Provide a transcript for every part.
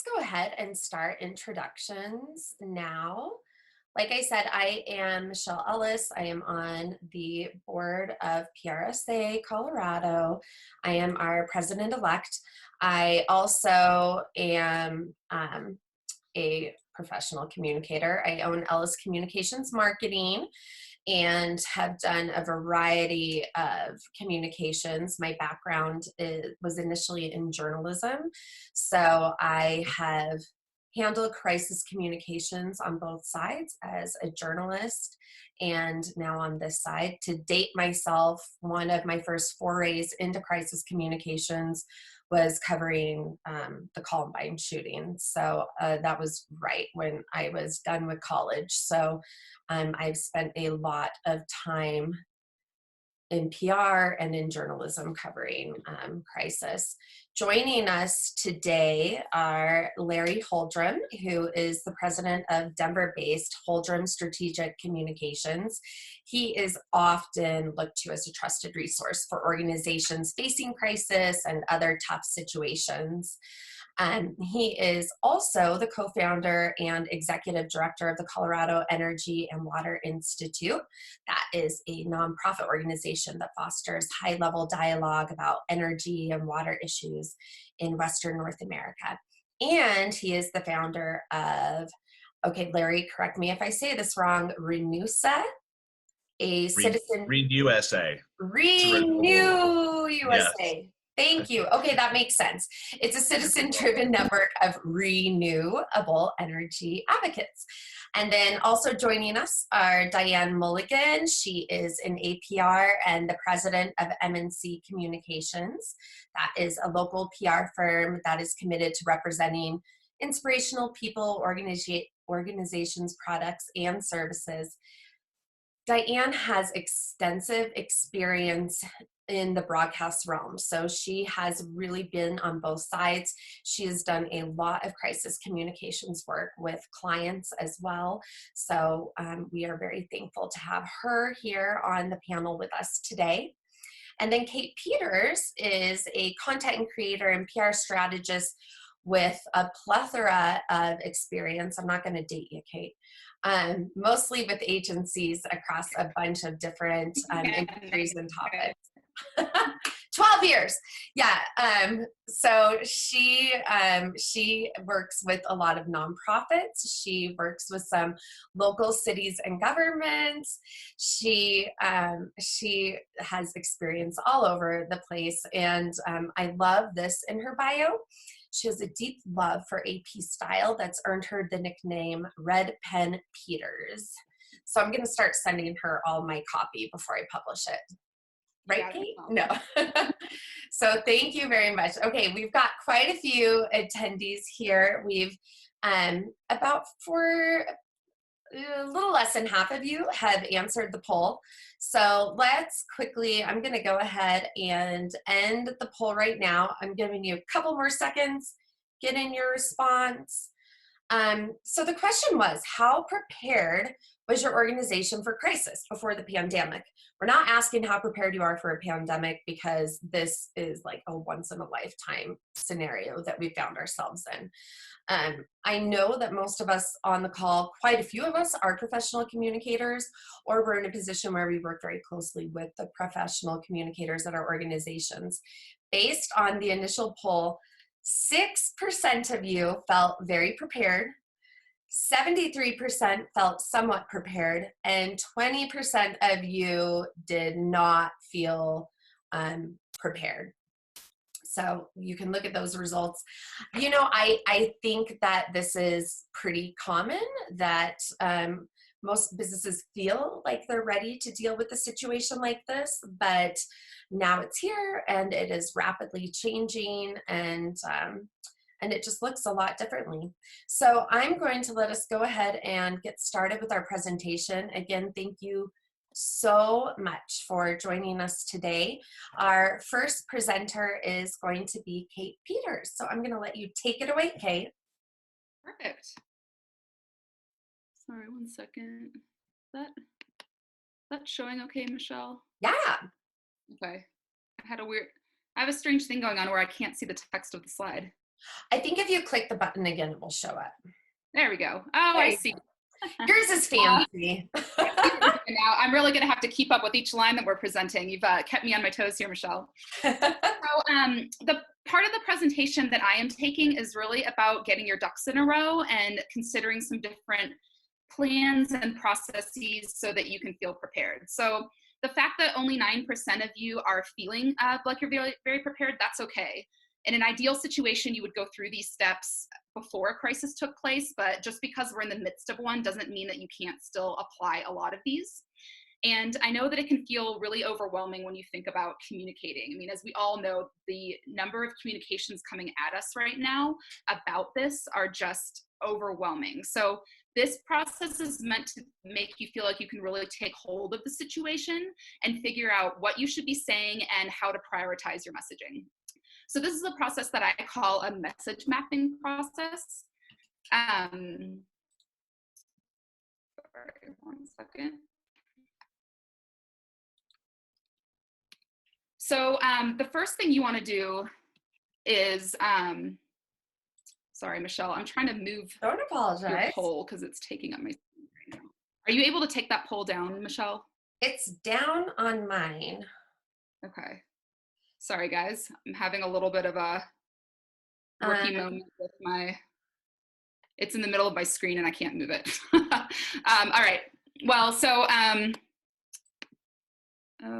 let's go ahead and start introductions now. Like I said, I am Michelle Ellis. I am on the board of PRSA Colorado. I am our president-elect. I also am a professional communicator. I own Ellis Communications Marketing and have done a variety of communications. My background was initially in journalism, so I have handled crisis communications on both sides as a journalist and now on this side. To date myself, one of my first forays into crisis communications was covering the Columbine shooting. So that was right when I was done with college. So I've spent a lot of time in PR and in journalism covering crisis. Joining us today are Larry Holdren, who is the president of Denver-based Holden Strategic Communications. He is often looked to as a trusted resource for organizations facing crisis and other tough situations. He is also the co-founder and executive director of the Colorado Energy and Water Institute. That is a nonprofit organization that fosters high-level dialogue about energy and water issues in Western North America. And he is the founder of, okay, Larry, correct me if I say this wrong, RenewSA, a citizen. RenewSA. Renew USA. Yes. Thank you. Okay, that makes sense. It's a citizen-driven network of renewable energy advocates. And then also joining us are Diane Mulligan. She is an APR and the president of M&C Communications. That is a local PR firm that is committed to representing inspirational people, organizations, products, and services. Diane has extensive experience in the broadcast realm. So she has really been on both sides. She has done a lot of crisis communications work with clients as well. So we are very thankful to have her here on the panel with us today. And then Kate Peters is a content creator and PR strategist with a plethora of experience. I'm not going to date you, Kate. Mostly with agencies across a bunch of different industries and topics. 12 years. Yeah. So she works with a lot of nonprofits. She works with some local cities and governments. She has experience all over the place. And I love this in her bio. She has a deep love for AP style that's earned her the nickname Red Pen Peters. So I'm going to start sending her all my copy before I publish it. Right, Kate? No. So thank you very much. Okay, we've got quite a few attendees here. We've about for a little less than half of you have answered the poll. So let's quickly, I'm going to go ahead and end the poll right now. I'm giving you a couple more seconds. Get in your response. So the question was, how prepared was your organization for crisis before the pandemic? We're not asking how prepared you are for a pandemic because this is like a once in a lifetime scenario that we found ourselves in. I know that most of us on the call, quite a few of us are professional communicators, or we're in a position where we work very closely with the professional communicators at our organizations. Based on the initial poll, 6% of you felt very prepared, 73% felt somewhat prepared, and 20% of you did not feel prepared. So you can look at those results. You know, I think that this is pretty common that most businesses feel like they're ready to deal with a situation like this, but now it's here and it is rapidly changing, and it just looks a lot differently. So I'm going to let us go ahead and get started with our presentation. Again, thank you so much for joining us today. Our first presenter is going to be Kate Peters. So I'm going to let you take it away, Kate. Perfect. Sorry, one second. That's showing okay, Michelle? Yeah. Okay. I have a strange thing going on where I can't see the text of the slide. Oh, I think if you click the button again, it will show up. there we go. Oh, There I you see. go. Yours is fancy. I see what you're doing now. I'm really going to have to keep up with each line that we're presenting. You've kept me on my toes here, Michelle. So the part of the presentation that I am taking is really about getting your ducks in a row and considering some different plans and processes so that you can feel prepared. So the fact that only 9% of you are feeling like you're very, very prepared, that's okay. In an ideal situation, you would go through these steps before a crisis took place, but just because we're in the midst of one doesn't mean that you can't still apply a lot of these. And I know that it can feel really overwhelming when you think about communicating. I mean, as we all know, the number of communications coming at us right now about this are just overwhelming. So this process is meant to make you feel like you can really take hold of the situation and figure out what you should be saying and how to prioritize your messaging. So this is a process that I call a message mapping process. Sorry, 1 second. So the first thing you want to do is, sorry, Michelle, I'm trying to move Don't apologize. your poll because it's taking up my screen right now. Are you able to take that poll down, Michelle? It's down on mine. Okay. Sorry, guys. I'm having a little bit of a rookie moment with my, it's in the middle of my screen and I can't move it. All right. Well, so, oh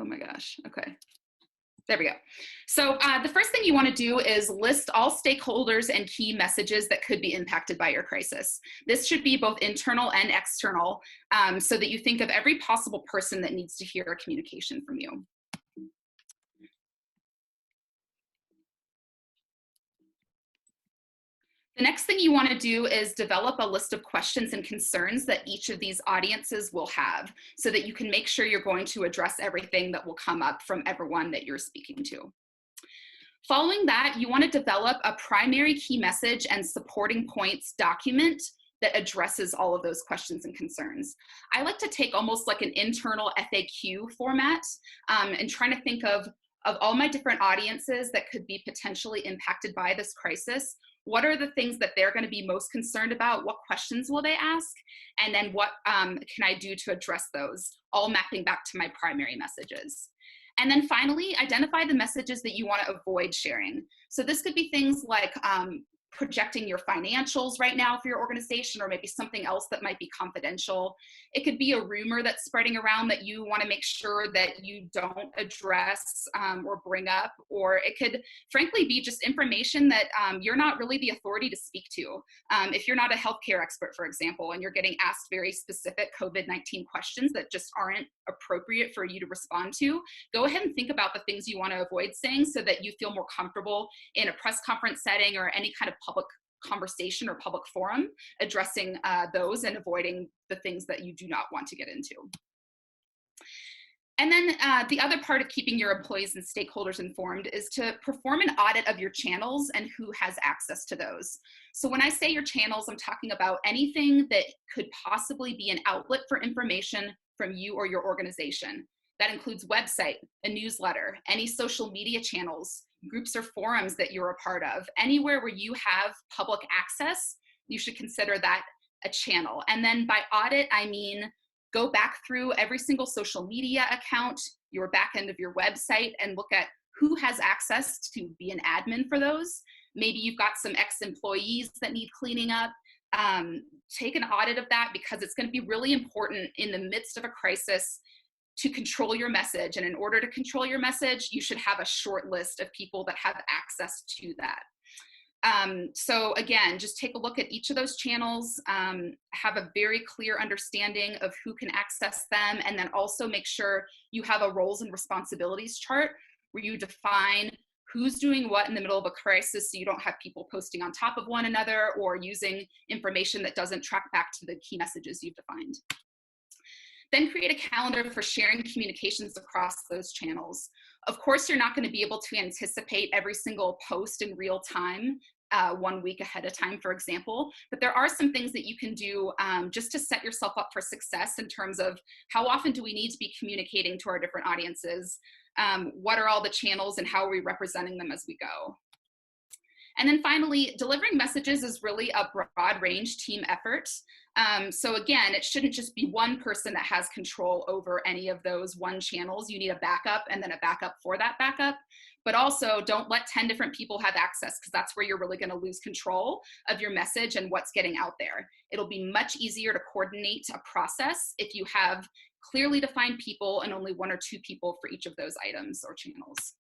my gosh. Okay. There we go. So the first thing you want to do is list all stakeholders and key messages that could be impacted by your crisis. This should be both internal and external, so that you think of every possible person that needs to hear a communication from you. The next thing you want to do is develop a list of questions and concerns that each of these audiences will have so that you can make sure you're going to address everything that will come up from everyone that you're speaking to. Following that, you want to develop a primary key message and supporting points document that addresses all of those questions and concerns. I like to take almost like an internal FAQ format and trying to think of all my different audiences that could be potentially impacted by this crisis. What are the things that they're going to be most concerned about? What questions will they ask? And then what can I do to address those? All mapping back to my primary messages. And then finally, identify the messages that you want to avoid sharing. So this could be things like projecting your financials right now for your organization, or maybe something else that might be confidential. It could be a rumor that's spreading around that you want to make sure that you don't address or bring up, or it could frankly be just information that you're not really the authority to speak to. If you're not a healthcare expert, for example, and you're getting asked very specific COVID-19 questions that just aren't appropriate for you to respond to, go ahead and think about the things you want to avoid saying so that you feel more comfortable in a press conference setting or any kind of public conversation or public forum, addressing those and avoiding the things that you do not want to get into. And then the other part of keeping your employees and stakeholders informed is to perform an audit of your channels and who has access to those. So when I say your channels, I'm talking about anything that could possibly be an outlet for information from you or your organization. That includes website, a newsletter, any social media channels, groups or forums that you're a part of. Anywhere where you have public access, you should consider that a channel. And then by audit, I mean go back through every single social media account, your back end of your website, and look at who has access to be an admin for those. Maybe you've got some ex-employees that need cleaning up. Take an audit of that, because it's going to be really important in the midst of a crisis to control your message. And in order to control your message, you should have a short list of people that have access to that. So again, just take a look at each of those channels, have a very clear understanding of who can access them, and then also make sure you have a roles and responsibilities chart where you define who's doing what in the middle of a crisis, so you don't have people posting on top of one another or using information that doesn't track back to the key messages you've defined. Then create a calendar for sharing communications across those channels. Of course, you're not going to be able to anticipate every single post in real time, 1 week ahead of time, for example, but there are some things that you can do just to set yourself up for success in terms of how often do we need to be communicating to our different audiences, what are all the channels, and how are we representing them as we go. And then finally, delivering messages is really a broad range team effort. So again, it shouldn't just be one person that has control over any of those one channels. You need a backup and then a backup for that backup. But also don't let 10 different people have access, because that's where you're really going to lose control of your message and what's getting out there. It'll be much easier to coordinate a process if you have clearly defined people and only 1 or 2 people for each of those items or channels.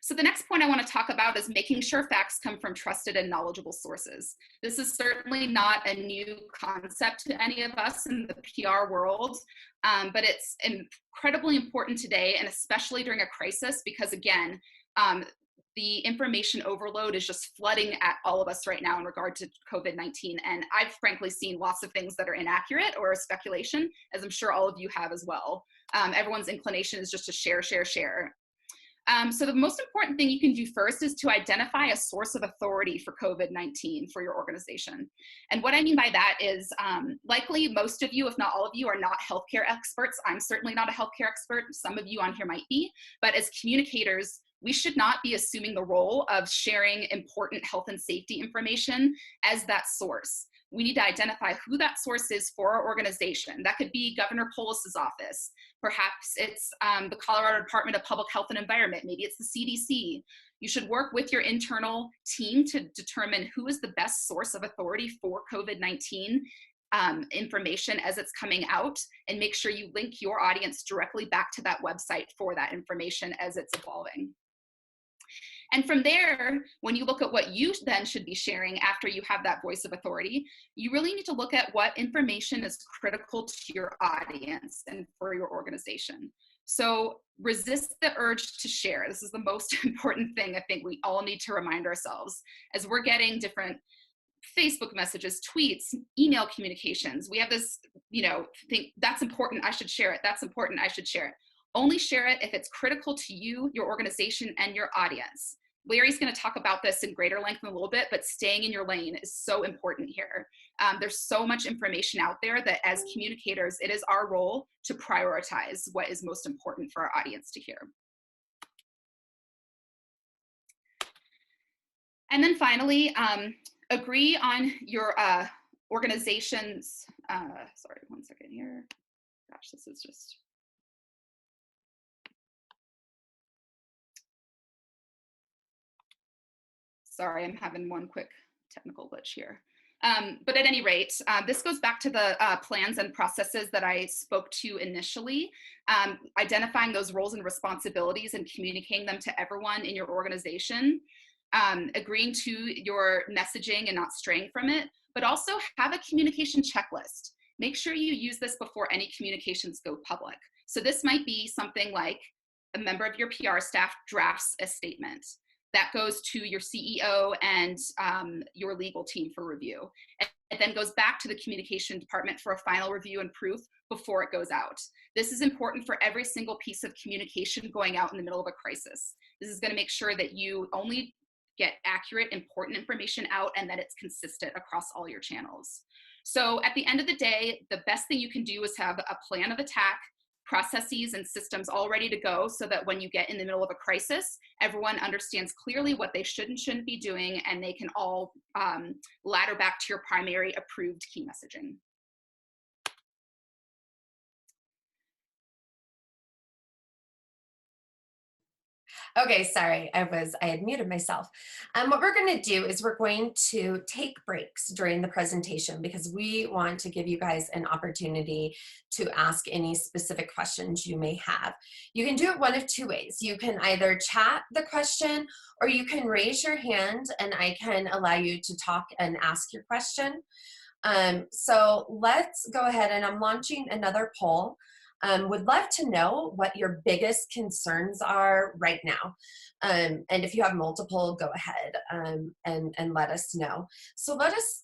So the next point I want to talk about is making sure facts come from trusted and knowledgeable sources. This is certainly not a new concept to any of us in the PR world, but it's incredibly important today, and especially during a crisis, because again, the information overload is just flooding at all of us right now in regard to COVID-19. And I've frankly seen lots of things that are inaccurate or speculation, as I'm sure all of you have as well. Everyone's inclination is just to share, share, share. So the most important thing you can do first is to identify a source of authority for COVID-19 for your organization. And what I mean by that is likely most of you, if not all of you, are not healthcare experts. I'm certainly not a healthcare expert. Some of you on here might be, but as communicators, we should not be assuming the role of sharing important health and safety information as that source. We need to identify who that source is for our organization. That could be Governor Polis's office. Perhaps it's the Colorado Department of Public Health and Environment. Maybe it's the CDC. You should work with your internal team to determine who is the best source of authority for COVID-19 information as it's coming out, and make sure you link your audience directly back to that website for that information as it's evolving. And from there, when you look at what you then should be sharing after you have that voice of authority, you really need to look at what information is critical to your audience and for your organization. So resist the urge to share. This is the most important thing I think we all need to remind ourselves as we're getting different Facebook messages, tweets, email communications. We have this, think that's important, I should share it. That's important, I should share it. Only share it if it's critical to you, your organization, and your audience. Larry's going to talk about this in greater length in a little bit, but staying in your lane is so important here. There's so much information out there that as communicators, it is our role to prioritize what is most important for our audience to hear. And then finally, agree on your organization's, sorry, one second here. Gosh, this is just... Sorry, I'm having one quick technical glitch here. But at any rate, this goes back to the plans and processes that I spoke to initially, identifying those roles and responsibilities and communicating them to everyone in your organization, agreeing to your messaging and not straying from it, but also have a communication checklist. Make sure you use this before any communications go public. So this might be something like a member of your PR staff drafts a statement. That goes to your CEO and your legal team for review. It then goes back to the communication department for a final review and proof before it goes out. This is important for every single piece of communication going out in the middle of a crisis. This is going to make sure that you only get accurate, important information out and that it's consistent across all your channels. So at the end of the day, the best thing you can do is have a plan of attack, processes and systems all ready to go so that when you get in the middle of a crisis, everyone understands clearly what they should and shouldn't be doing, and they can all ladder back to your primary approved key messaging. Okay, sorry, I had muted myself. What we're going to do is we're going to take breaks during the presentation because we want to give you guys an opportunity to ask any specific questions you may have. You can do it one of two ways. You can either chat the question or you can raise your hand and I can allow you to talk and ask your question. So let's go ahead, and I'm launching another poll. Would love to know what your biggest concerns are right now. And if you have multiple, go ahead and let us know. So let us,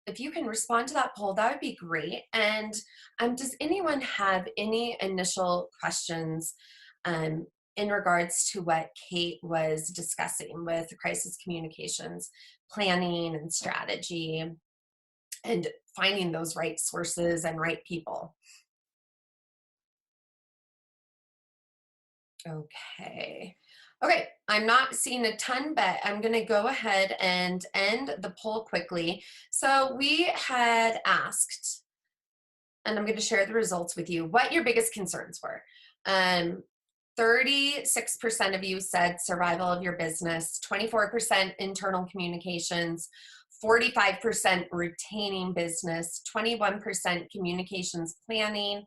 if you can respond to that poll, that would be great. And does anyone have any initial questions in regards to what Kate was discussing with crisis communications, planning and strategy, and finding those right sources and right people? Okay, Okay, I'm not seeing a ton, but I'm going to go ahead and end the poll quickly. So we had asked, and I'm going to share the results with you, what your biggest concerns were. 36% of you said survival of your business, 24% internal communications, 45% retaining business, 21% communications planning,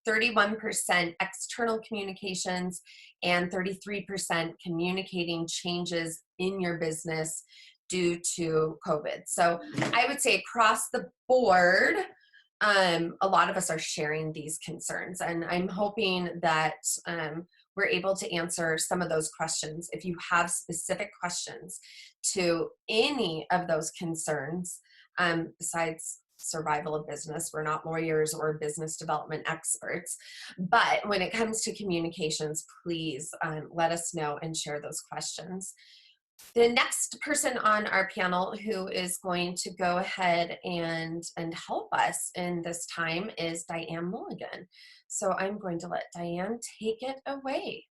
31% external communications, and 33% communicating changes in your business due to COVID. So I would say across the board, a lot of us are sharing these concerns, and I'm hoping that we're able to answer some of those questions. If you have specific questions to any of those concerns, besides survival of business, we're not lawyers or business development experts, but when it comes to communications, please let us know and share those questions. The next person on our panel who is going to go ahead and help us in this time is Diane Mulligan. So I'm going to let Diane take it away.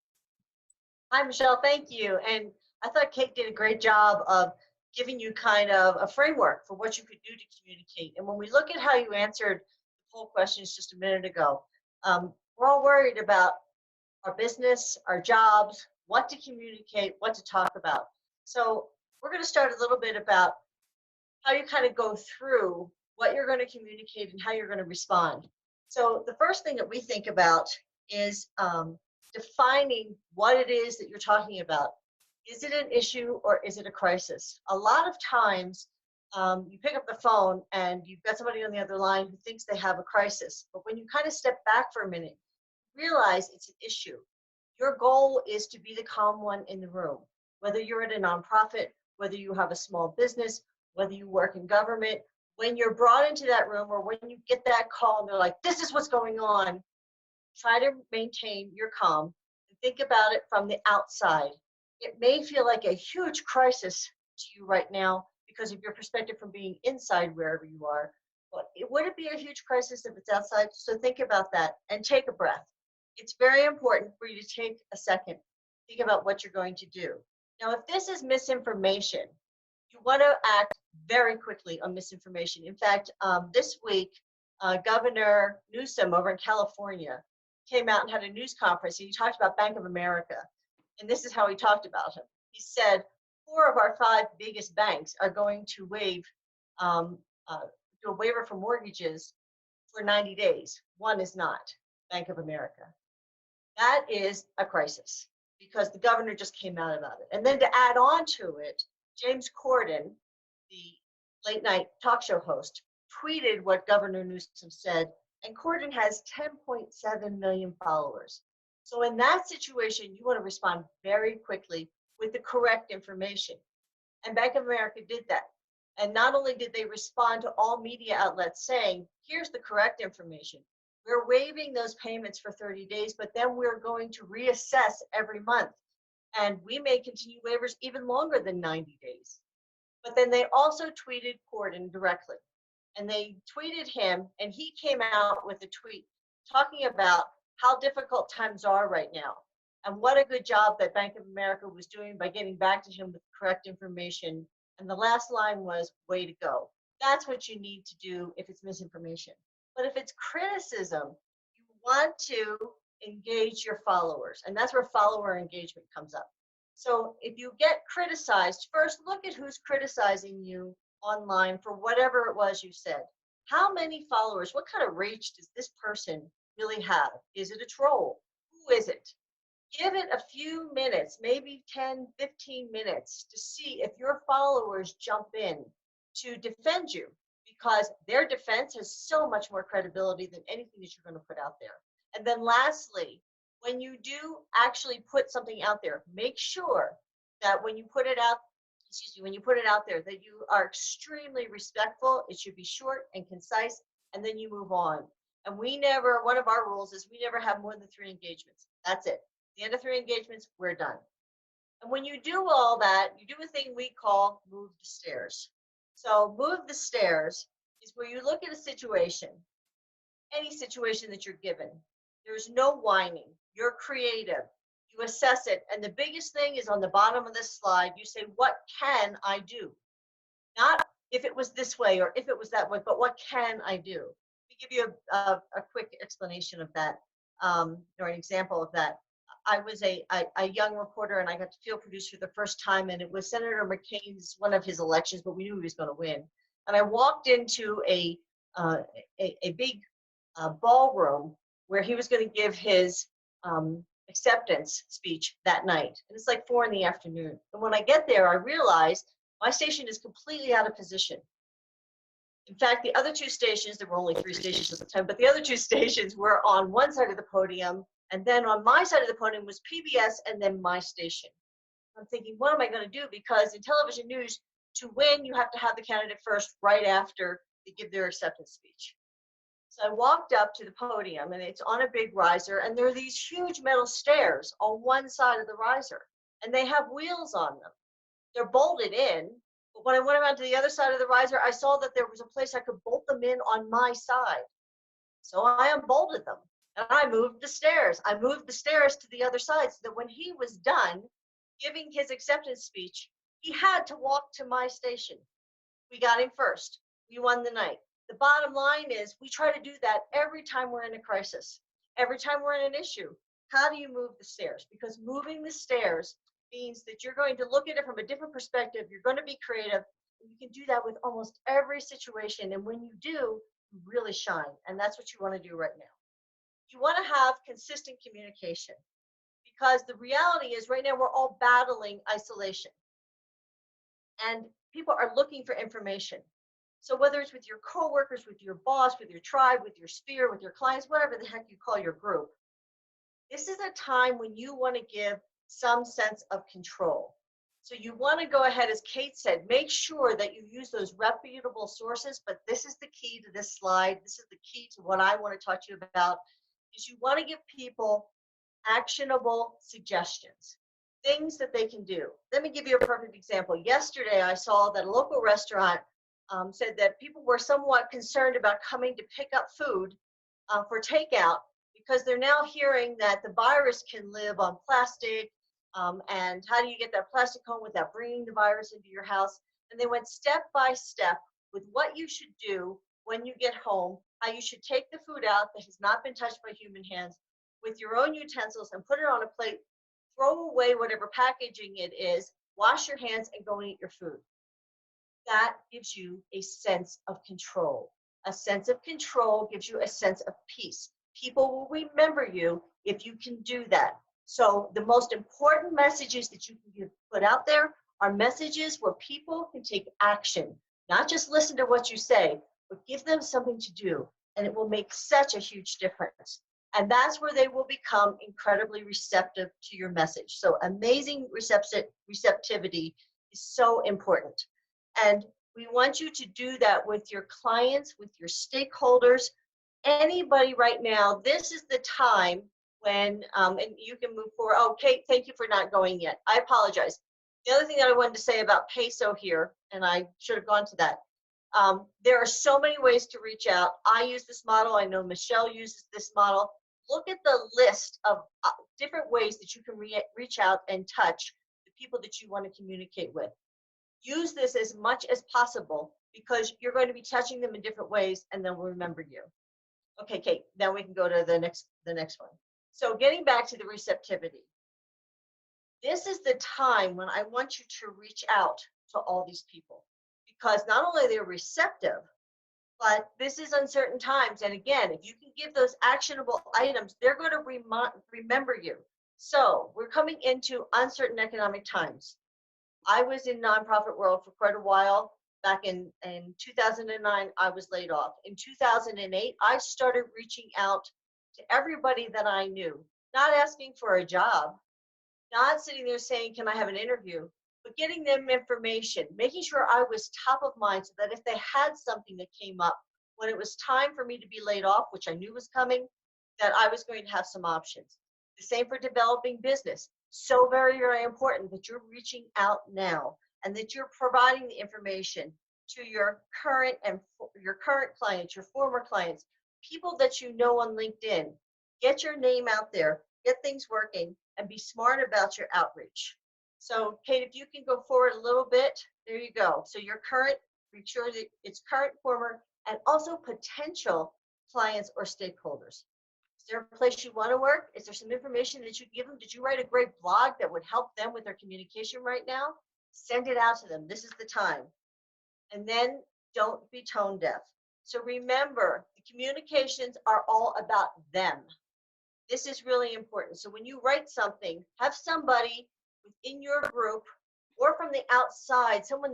Hi, Michelle. Thank you. And I thought Kate did a great job of giving you kind of a framework for what you could do to communicate. And when we look at how you answered the poll questions just a minute ago, we're all worried about our business, our jobs, what to communicate, what to talk about. So we're going to start a little bit about how you kind of go through what you're going to communicate and how you're going to respond. So the first thing that we think about is defining what it is that you're talking about. Is it an issue or is it a crisis? A lot of times you pick up the phone and you've got somebody on the other line who thinks they have a crisis. But when you kind of step back for a minute, realize it's an issue. Your goal is to be the calm one in the room. Whether you're at a nonprofit, whether you have a small business, whether you work in government, when you're brought into that room or when you get that call and they're like, this is what's going on, try to maintain your calm and think about it from the outside. It may feel like a huge crisis to you right now because of your perspective from being inside wherever you are. But would it be a huge crisis if it's outside? So think about that and take a breath. It's very important for you to take a second, think about what you're going to do. Now, if this is misinformation, you want to act very quickly on misinformation. In fact, this week, Governor Newsom over in California came out and had a news conference, and he talked about Bank of America. And this is how he talked about him. He said, 4 of our 5 biggest banks are going to waive, do a waiver for mortgages for 90 days. One is not, Bank of America. That is a crisis because the governor just came out about it. And then to add on to it, James Corden, the late night talk show host, tweeted what Governor Newsom said, and Corden has 10.7 million followers. So in that situation, you want to respond very quickly with the correct information. And Bank of America did that. And not only did they respond to all media outlets saying, here's the correct information. We're waiving those payments for 30 days, but then we're going to reassess every month. And we may continue waivers even longer than 90 days. But then they also tweeted Corden directly. And they tweeted him, and he came out with a tweet talking about how difficult times are right now. And what a good job that Bank of America was doing by getting back to him with correct information. And the last line was, way to go. That's what you need to do if it's misinformation. But if it's criticism, you want to engage your followers. And that's where follower engagement comes up. So if you get criticized, first look at who's criticizing you online for whatever it was you said. How many followers, what kind of reach does this person really have? Is it a troll? Who is it? Give it a few minutes, maybe 10, 15 minutes to see if your followers jump in to defend you, because their defense has so much more credibility than anything that you're going to put out there. And then lastly, when you do actually put something out there, make sure that when you put it out, there, that you are extremely respectful. It should be short and concise, and then you move on. And one of our rules is we never have more than 3 engagements. That's it. At the end of 3 engagements, we're done. And when you do all that, you do a thing we call move the stairs. So move the stairs is where you look at a situation, any situation that you're given. There's no whining. You're creative. You assess it. And the biggest thing is on the bottom of this slide, you say, what can I do? Not if it was this way or if it was that way, but what can I do? Let me give you a quick explanation of that, or an example of that. I was a young reporter, and I got to field produce for the first time, and it was Senator McCain's, one of his elections, but we knew he was going to win. And I walked into a big ballroom where he was going to give his acceptance speech that night. And it's like 4 p.m. And when I get there, I realized my station is completely out of position. In fact, the other 2 stations, there were only 3 stations at the time, but the other 2 stations were on one side of the podium, and then on my side of the podium was PBS and then my station. I'm thinking, what am I going to do? Because in television news, to win, you have to have the candidate first right after they give their acceptance speech. So I walked up to the podium, and it's on a big riser, and there are these huge metal stairs on one side of the riser, and they have wheels on them. They're bolted in, but when I went around to the other side of the riser, I saw that there was a place I could bolt them in on my side. So I unbolted them, and I moved the stairs. I moved the stairs to the other side so that when he was done giving his acceptance speech, he had to walk to my station. We got him first. We won the night. The bottom line is we try to do that every time we're in a crisis, every time we're in an issue. How do you move the stairs? Because moving the stairs means that you're going to look at it from a different perspective. You're going to be creative. And you can do that with almost every situation. And when you do, you really shine. And that's what you want to do right now. You want to have consistent communication, because the reality is right now we're all battling isolation. And people are looking for information. So whether it's with your coworkers, with your boss, with your tribe, with your sphere, with your clients, whatever the heck you call your group, this is a time when you want to give some sense of control. So you want to go ahead, as Kate said, make sure that you use those reputable sources, but this is the key to this slide. This is the key to what I want to talk to you about, is you want to give people actionable suggestions, things that they can do. Let me give you a perfect example. Yesterday, I saw that a local restaurant said that people were somewhat concerned about coming to pick up food for takeout, because they're now hearing that the virus can live on plastic, and how do you get that plastic home without bringing the virus into your house? And they went step by step with what you should do when you get home, how you should take the food out that has not been touched by human hands with your own utensils and put it on a plate, throw away whatever packaging it is, wash your hands, and go and eat your food. That gives you a sense of control. A sense of control gives you a sense of peace. People will remember you if you can do that. So the most important messages that you can put out there are messages where people can take action, not just listen to what you say, but give them something to do, and it will make such a huge difference. And that's where they will become incredibly receptive to your message. So amazing receptivity is so important. And we want you to do that with your clients, with your stakeholders, anybody right now. This is the time when, and you can move forward. Oh, Kate, thank you for not going yet. I apologize. The other thing that I wanted to say about PESO here, and I should have gone to that, there are so many ways to reach out. I use this model. I know Michelle uses this model. Look at the list of different ways that you can reach out and touch the people that you want to communicate with. Use this as much as possible, because you're going to be touching them in different ways, and they'll remember you. Okay, Kate, now we can go to the next one. So getting back to the receptivity. This is the time when I want you to reach out to all these people, because not only they're receptive, but this is uncertain times. And again, if you can give those actionable items, they're going to remember you. So we're coming into uncertain economic times. I was in nonprofit world for quite a while. Back in 2009, I was laid off. In 2008, I started reaching out to everybody that I knew, not asking for a job, not sitting there saying, can I have an interview, but getting them information, making sure I was top of mind so that if they had something that came up when it was time for me to be laid off, which I knew was coming, that I was going to have some options. The same for developing business. So very, very important that you're reaching out now and that you're providing the information to your current clients, your former clients, people that you know on LinkedIn. Get your name out there, get things working, and be smart about your outreach. So Kate, if you can go forward a little bit, there you go. So your current, make sure that it's current, former, and also potential clients or stakeholders. Is there a place you want to work? Is there some information that you give them? Did you write a great blog that would help them with their communication right now? Send it out to them. This is the time. And then don't be tone deaf. So remember, the communications are all about them. This is really important. So when you write something, have somebody within your group or from the outside, someone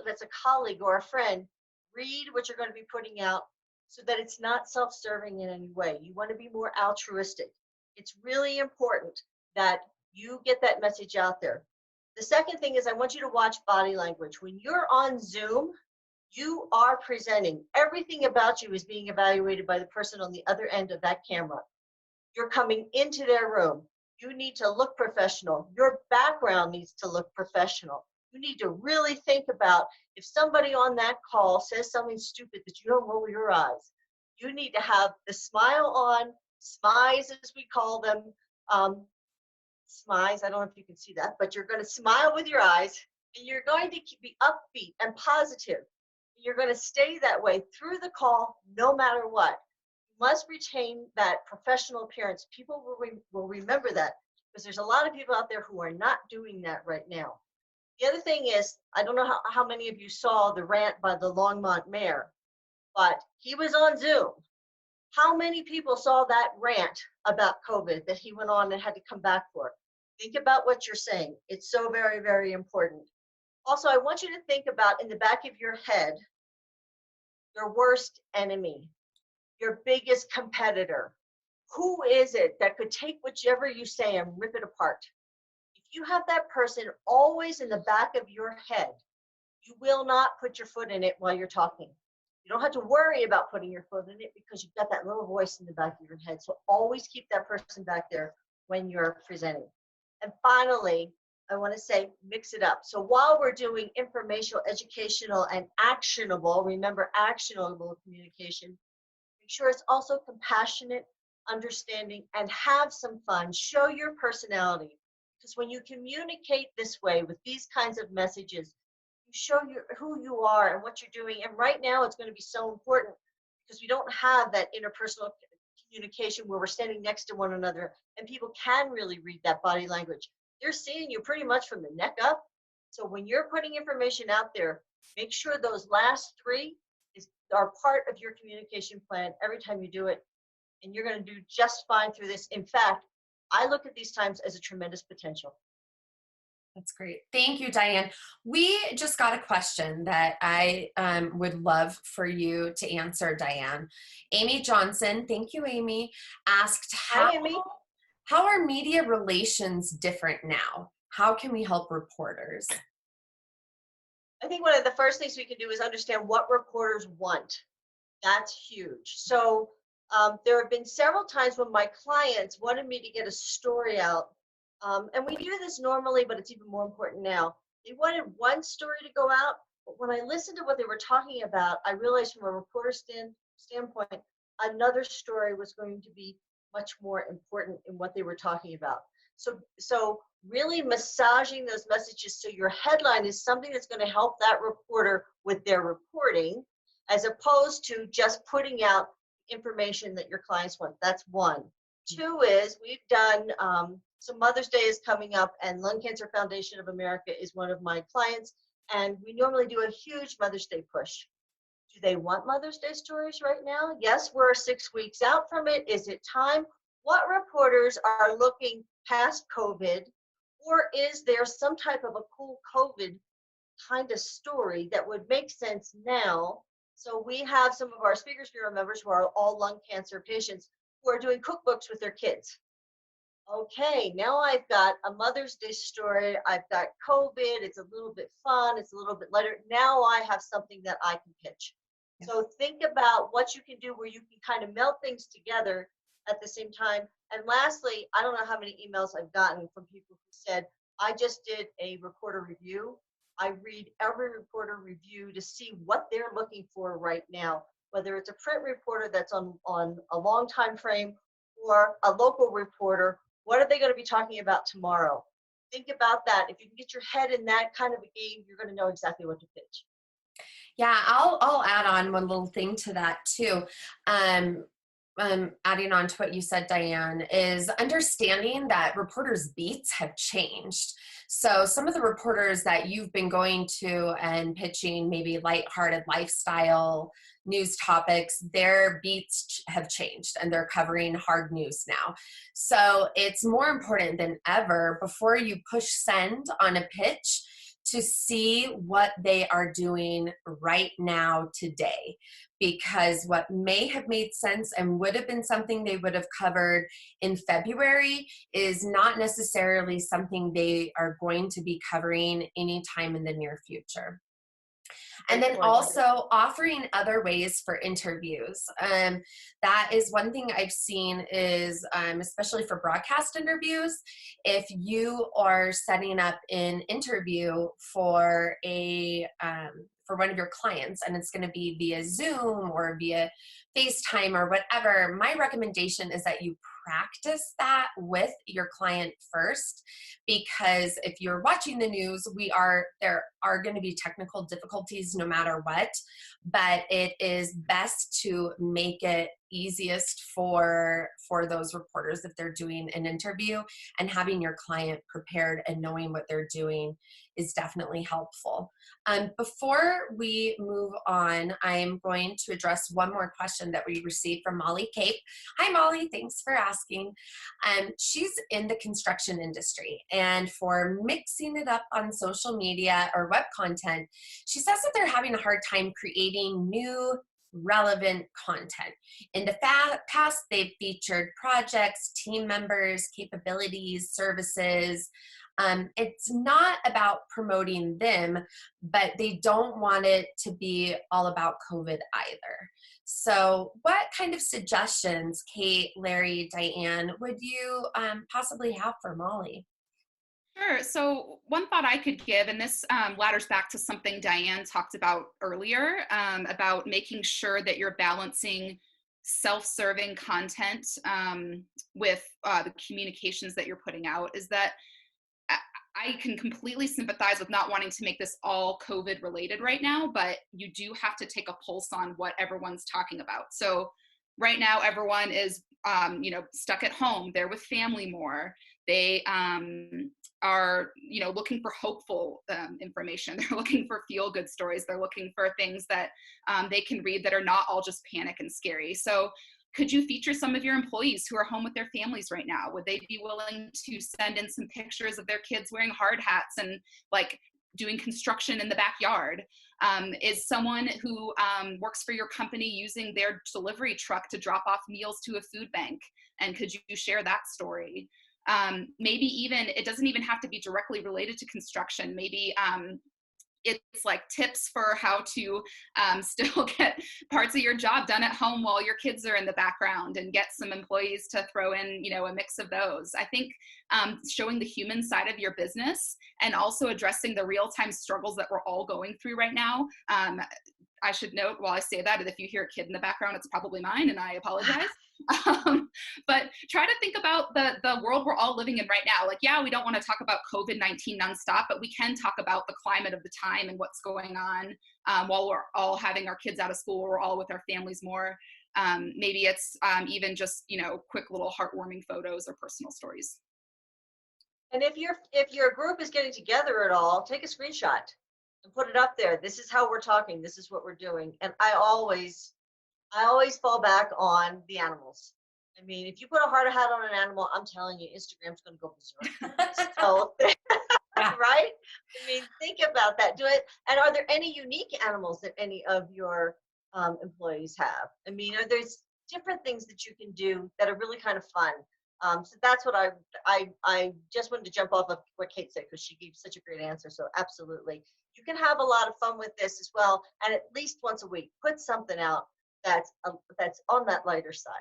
that's a colleague or a friend, read what you're going to be putting out so that it's not self-serving in any way. You want to be more altruistic. It's really important that you get that message out there. The second thing is I want you to watch body language. When you're on Zoom, you are presenting. Everything about you is being evaluated by the person on the other end of that camera. You're coming into their room. You need to look professional. Your background needs to look professional. You need to really think about if somebody on that call says something stupid that you don't roll your eyes. You need to have the smile on, smiles as we call them. Smiles, I don't know if you can see that, but you're going to smile with your eyes and you're going to be upbeat and positive. You're going to stay that way through the call no matter what. You must retain that professional appearance. People will remember that because there's a lot of people out there who are not doing that right now. The other thing is, I don't know how many of you saw the rant by the Longmont mayor, but he was on Zoom. How many people saw that rant about COVID that he went on and had to come back for? Think about what you're saying. It's so very, very important. Also, I want you to think about in the back of your head, your worst enemy, your biggest competitor. Who is it that could take whichever you say and rip it apart? If you have that person always in the back of your head, you will not put your foot in it while you're talking. You don't have to worry about putting your foot in it because you've got that little voice in the back of your head. So always keep that person back there when you're presenting. And finally, I want to say mix it up. So while we're doing informational, educational, and actionable, remember actionable communication, make sure it's also compassionate, understanding, and have some fun. Show your personality. Because when you communicate this way with these kinds of messages, you show who you are and what you're doing. And right now it's going to be so important because we don't have that interpersonal communication where we're standing next to one another and people can really read that body language. They're seeing you pretty much from the neck up. So when you're putting information out there, make sure those last three are part of your communication plan every time you do it. And you're going to do just fine through this. In fact, I look at these times as a tremendous potential. That's great. Thank you, Diane. We just got a question that I would love for you to answer, Diane. Amy Johnson, thank you, Amy, asked, Hi, Amy. How are media relations different now? How can we help reporters? I think one of the first things we can do is understand what reporters want. That's huge. So there have been several times when my clients wanted me to get a story out. And we do this normally, but it's even more important now. They wanted one story to go out, but when I listened to what they were talking about, I realized from a reporter standpoint, another story was going to be much more important in what they were talking about. So really massaging those messages so your headline is something that's going to help that reporter with their reporting, as opposed to just putting out information that your clients want. That's one. Two is we've done, so Mother's Day is coming up and Lung Cancer Foundation of America is one of my clients. And we normally do a huge Mother's Day push. Do they want Mother's Day stories right now? Yes, we're 6 weeks out from it. Is it time? What reporters are looking past COVID, or is there some type of a cool COVID kind of story that would make sense now? So we have some of our Speakers Bureau members who are all lung cancer patients who are doing cookbooks with their kids. Okay, now I've got a Mother's Day story. I've got COVID. It's a little bit fun. It's a little bit lighter. Now I have something that I can pitch. Yeah. So think about what you can do where you can kind of melt things together at the same time. And lastly, I don't know how many emails I've gotten from people who said, I just did a reporter review. I read every reporter review to see what they're looking for right now, whether it's a print reporter that's on a long time frame or a local reporter What are they going to be talking about tomorrow? Think about that. If you can get your head in that kind of a game, you're going to know exactly what to pitch. Yeah, I'll add on one little thing to that too. Adding on to what you said, Diane, is understanding that reporters' beats have changed. So some of the reporters that you've been going to and pitching maybe lighthearted lifestyle news topics, their beats have changed and they're covering hard news now. So it's more important than ever before you push send on a pitch to see what they are doing right now today, because what may have made sense and would have been something they would have covered in February is not necessarily something they are going to be covering anytime in the near future. And then also offering other ways for interviews. That is one thing I've seen is, especially for broadcast interviews, if you are setting up an interview for for one of your clients and it's going to be via Zoom or via FaceTime or whatever, my recommendation is that you practice that with your client first, because if you're watching the news, there are going to be technical difficulties no matter what, but it is best to make it easiest for those reporters if they're doing an interview, and having your client prepared and knowing what they're doing is definitely helpful. Before we move on, I'm going to address one more question that we received from Molly Cape. Hi, Molly. Thanks for asking. She's in the construction industry, and for mixing it up on social media or web content, she says that they're having a hard time creating new relevant content. In the past, they've featured projects, team members, capabilities, services. It's not about promoting them, but they don't want it to be all about COVID either. So what kind of suggestions, Kate, Larry, Diane, would you possibly have for Molly? Sure. So one thought I could give, and this ladders back to something Diane talked about earlier, about making sure that you're balancing self-serving content with the communications that you're putting out, is that I can completely sympathize with not wanting to make this all COVID related right now, but you do have to take a pulse on what everyone's talking about. So right now, everyone is, stuck at home. They're with family more. They are, looking for hopeful information. They're looking for feel-good stories. They're looking for things that they can read that are not all just panic and scary. So could you feature some of your employees who are home with their families right now? Would they be willing to send in some pictures of their kids wearing hard hats and like doing construction in the backyard? Is someone who works for your company using their delivery truck to drop off meals to a food bank? And could you share that story? Maybe even, it doesn't even have to be directly related to construction. Maybe it's like tips for how to still get parts of your job done at home while your kids are in the background, and get some employees to throw in, a mix of those. I think showing the human side of your business and also addressing the real-time struggles that we're all going through right now. I should note while I say that if you hear a kid in the background, it's probably mine, and I apologize. But try to think about the world we're all living in right now. Like, yeah, we don't want to talk about COVID-19 nonstop, but we can talk about the climate of the time and what's going on while we're all having our kids out of school. We're all with our families more. Maybe it's even just, quick little heartwarming photos or personal stories. And if your group is getting together at all, take a screenshot and put it up there. This is how we're talking. This is what we're doing. And I always fall back on the animals. I mean, if you put a hard hat on an animal, I'm telling you, Instagram's going to go berserk. So, right? I mean, think about that. Do it. And are there any unique animals that any of your employees have? I mean, there's different things that you can do that are really kind of fun. So that's what I just wanted to jump off of what Kate said, because she gave such a great answer. So absolutely. You can have a lot of fun with this as well. And at least once a week, put something out that's on that lighter side.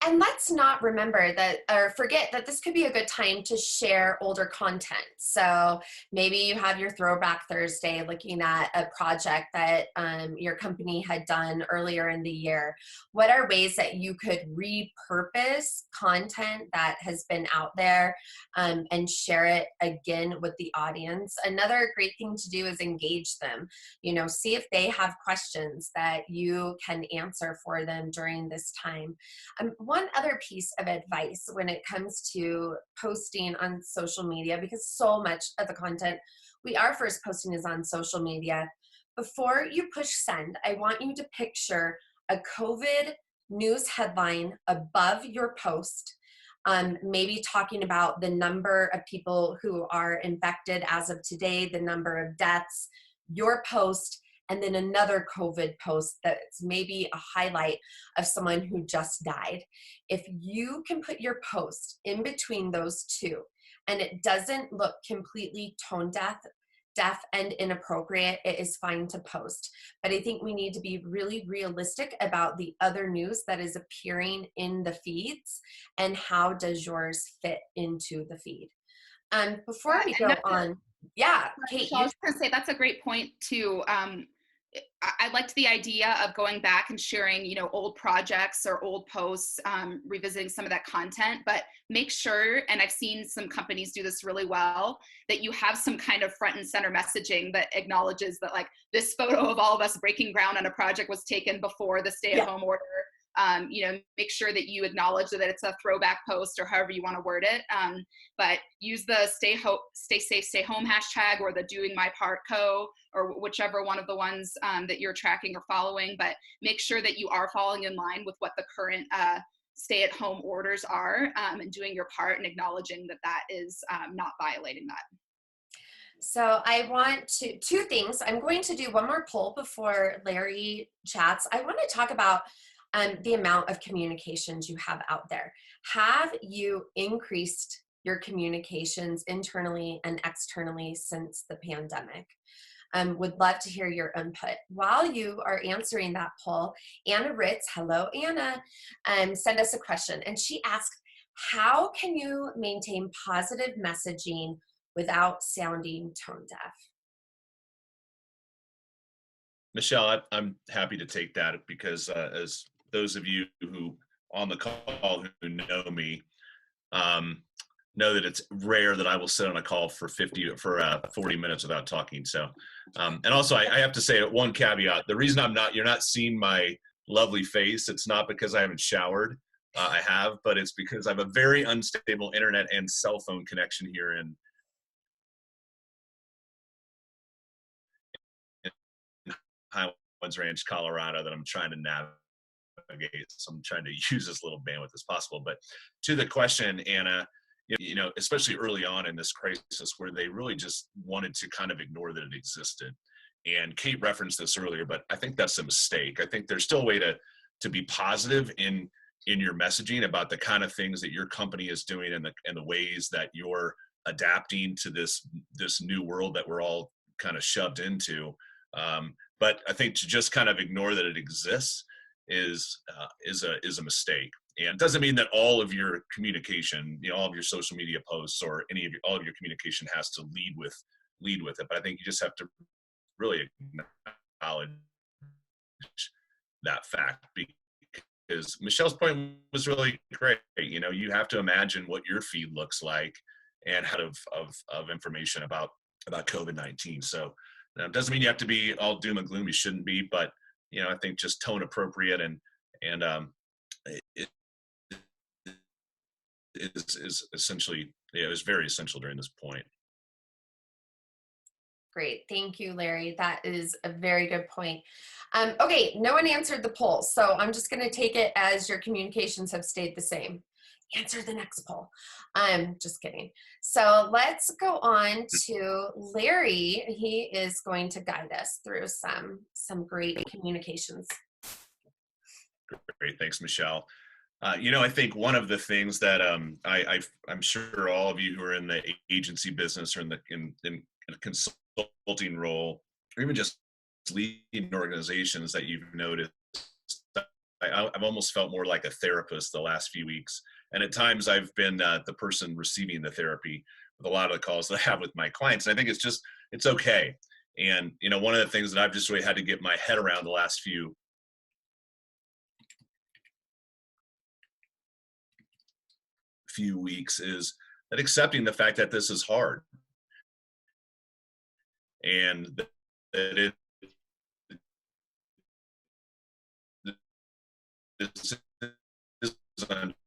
And let's not remember that, or forget that this could be a good time to share older content. So maybe you have your Throwback Thursday looking at a project that your company had done earlier in the year. What are ways that you could repurpose content that has been out there and share it again with the audience? Another great thing to do is engage them. You know, see if they have questions that you can answer for them during this time. One other piece of advice when it comes to posting on social media, because so much of the content we are first posting is on social media. Before you push send, I want you to picture a COVID news headline above your post, maybe talking about the number of people who are infected as of today, the number of deaths, your post, and then another COVID post that's maybe a highlight of someone who just died. If you can put your post in between those two and it doesn't look completely tone deaf and inappropriate, it is fine to post. But I think we need to be really realistic about the other news that is appearing in the feeds and how does yours fit into the feed. Before we go on, yeah, Kate, I was going to say that's a great point too. I liked the idea of going back and sharing, you know, old projects or old posts, revisiting some of that content, but make sure, and I've seen some companies do this really well, that you have some kind of front and center messaging that acknowledges that, like, this photo of all of us breaking ground on a project was taken before the stay-at-home order. You know, make sure that you acknowledge that it's a throwback post or however you want to word it. But use the stay safe, stay home hashtag or the doing my part co, or whichever one of the ones that you're tracking or following. But make sure that you are falling in line with what the current stay-at-home orders are, and doing your part and acknowledging that that is not violating that. So I want to, two things. I'm going to do one more poll before Larry chats. I want to talk about the amount of communications you have out there. Have you increased your communications internally and externally since the pandemic? Would love to hear your input. While you are answering that poll, Anna Ritz, hello Anna, sent us a question, and she asked, how can you maintain positive messaging without sounding tone deaf? Michelle, I'm happy to take that because as those of you who on the call who know me know that it's rare that I will sit on a call for 40 minutes without talking. So, and also I have to say one caveat: the reason you're not seeing my lovely face, it's not because I haven't showered. I have, but it's because I have a very unstable internet and cell phone connection here in Highlands Ranch, Colorado, that I'm trying to navigate. So I'm trying to use as little bandwidth as possible. But to the question, Anna, you know, especially early on in this crisis where they really just wanted to kind of ignore that it existed. And Kate referenced this earlier, but I think that's a mistake. I think there's still a way to be positive in your messaging about the kind of things that your company is doing and the ways that you're adapting to this new world that we're all kind of shoved into. But I think to just kind of ignore that it exists is a mistake. And it doesn't mean that all of your communication, you know, all of your social media posts or all of your communication has to lead with it. But I think you just have to really acknowledge that fact, because Michelle's point was really great. You know, you have to imagine what your feed looks like and how of information about COVID-19. So it doesn't mean you have to be all doom and gloom. You shouldn't be, but you know, I think just tone appropriate and it is essentially, it was very essential during this point. Great, thank you, Larry. That is a very good point. Okay, no one answered the poll, so I'm just going to take it as your communications have stayed the same. Answer the next poll. Just kidding. So let's go on to Larry. He is going to guide us through some great communications. Great, thanks, Michelle. You know, I think one of the things that I'm sure all of you who are in the agency business or in a consulting role, or even just leading organizations, that you've noticed I've almost felt more like a therapist the last few weeks. And at times I've been the person receiving the therapy with a lot of the calls that I have with my clients. And I think it's okay. And, one of the things that I've just really had to get my head around the last few weeks is that accepting the fact that this is hard and that it this is uncharted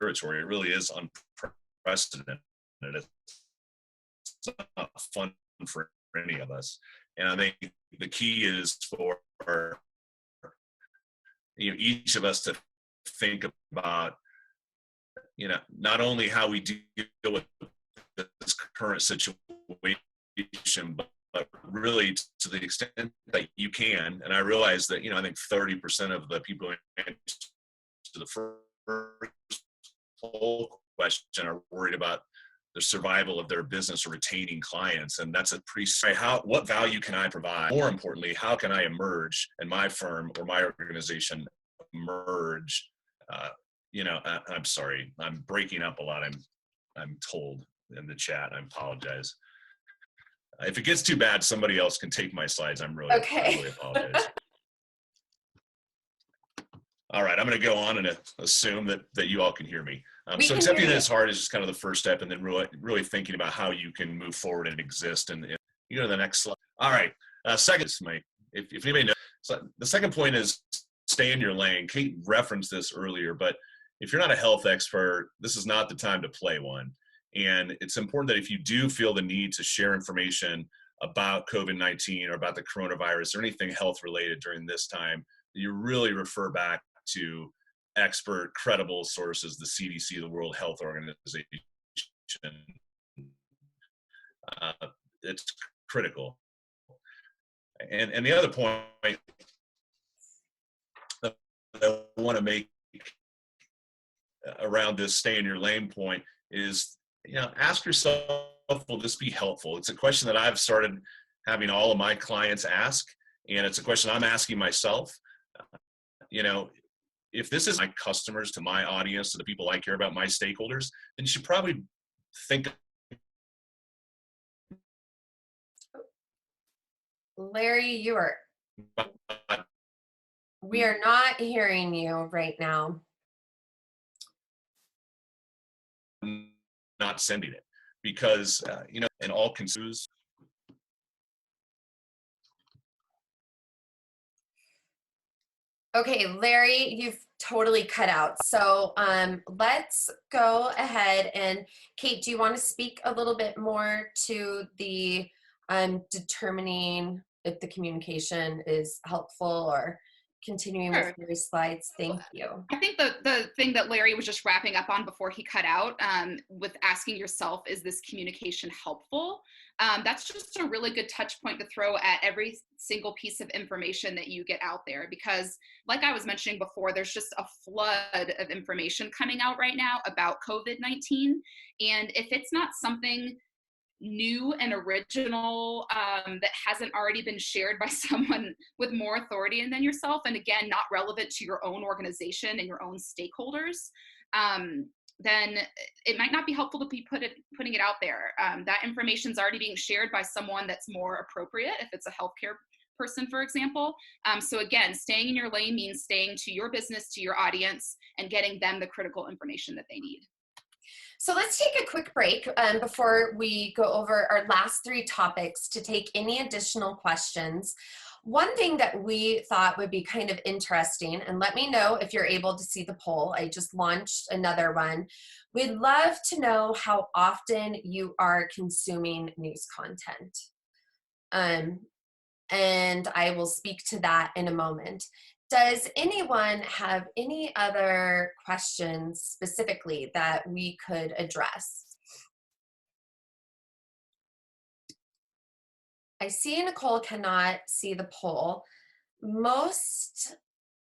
territory. It really is unprecedented. It's not fun for any of us. And I think the key is for each of us to think about not only how we deal with this current situation, but really to the extent that you can. And I realize that I think 30% of the people to the first whole question are worried about the survival of their business or retaining clients, and that's a pretty what value can I provide? More importantly, how can I emerge and my firm or my organization emerge? I'm sorry, I'm breaking up a lot. I'm told in the chat. I apologize. If it gets too bad, somebody else can take my slides. I really apologize. All right, I'm going to go on and assume that you all can hear me. So accepting that it's hard is just kind of the first step, and then really thinking about how you can move forward and exist. And you go to the next slide. All right, second, if anybody knows, so the second point is stay in your lane. Kate referenced this earlier, but if you're not a health expert, this is not the time to play one. And it's important that if you do feel the need to share information about COVID-19 or about the coronavirus or anything health related during this time, you really refer back to expert, credible sources, the CDC, the World Health Organization. It's critical. And the other point that I want to make around this stay in your lane point is, ask yourself, will this be helpful? It's a question that I've started having all of my clients ask, and it's a question I'm asking myself. If this is my customers, to my audience, to the people I care about, my stakeholders, then you should probably think. Larry, we are not hearing you right now. Not sending it because, and all consumers. Okay, Larry, you've totally cut out. So let's go ahead and Kate, do you want to speak a little bit more to the determining if the communication is helpful or continuing with your slides? Thank you. I think the thing that Larry was just wrapping up on before he cut out with asking yourself, is this communication helpful? That's just a really good touch point to throw at every single piece of information that you get out there, because like I was mentioning before, there's just a flood of information coming out right now about COVID-19. And if it's not something new and original that hasn't already been shared by someone with more authority than yourself, and again, not relevant to your own organization and your own stakeholders, then it might not be helpful to be putting it out there. That information is already being shared by someone that's more appropriate, if it's a healthcare person, for example. So again, staying in your lane means staying to your business, to your audience, and getting them the critical information that they need. So let's take a quick break before we go over our last three topics to take any additional questions. One thing that we thought would be kind of interesting, and let me know if you're able to see the poll. I just launched another one. We'd love to know how often you are consuming news content. And I will speak to that in a moment. Does anyone have any other questions specifically that we could address? I see Nicole cannot see the poll.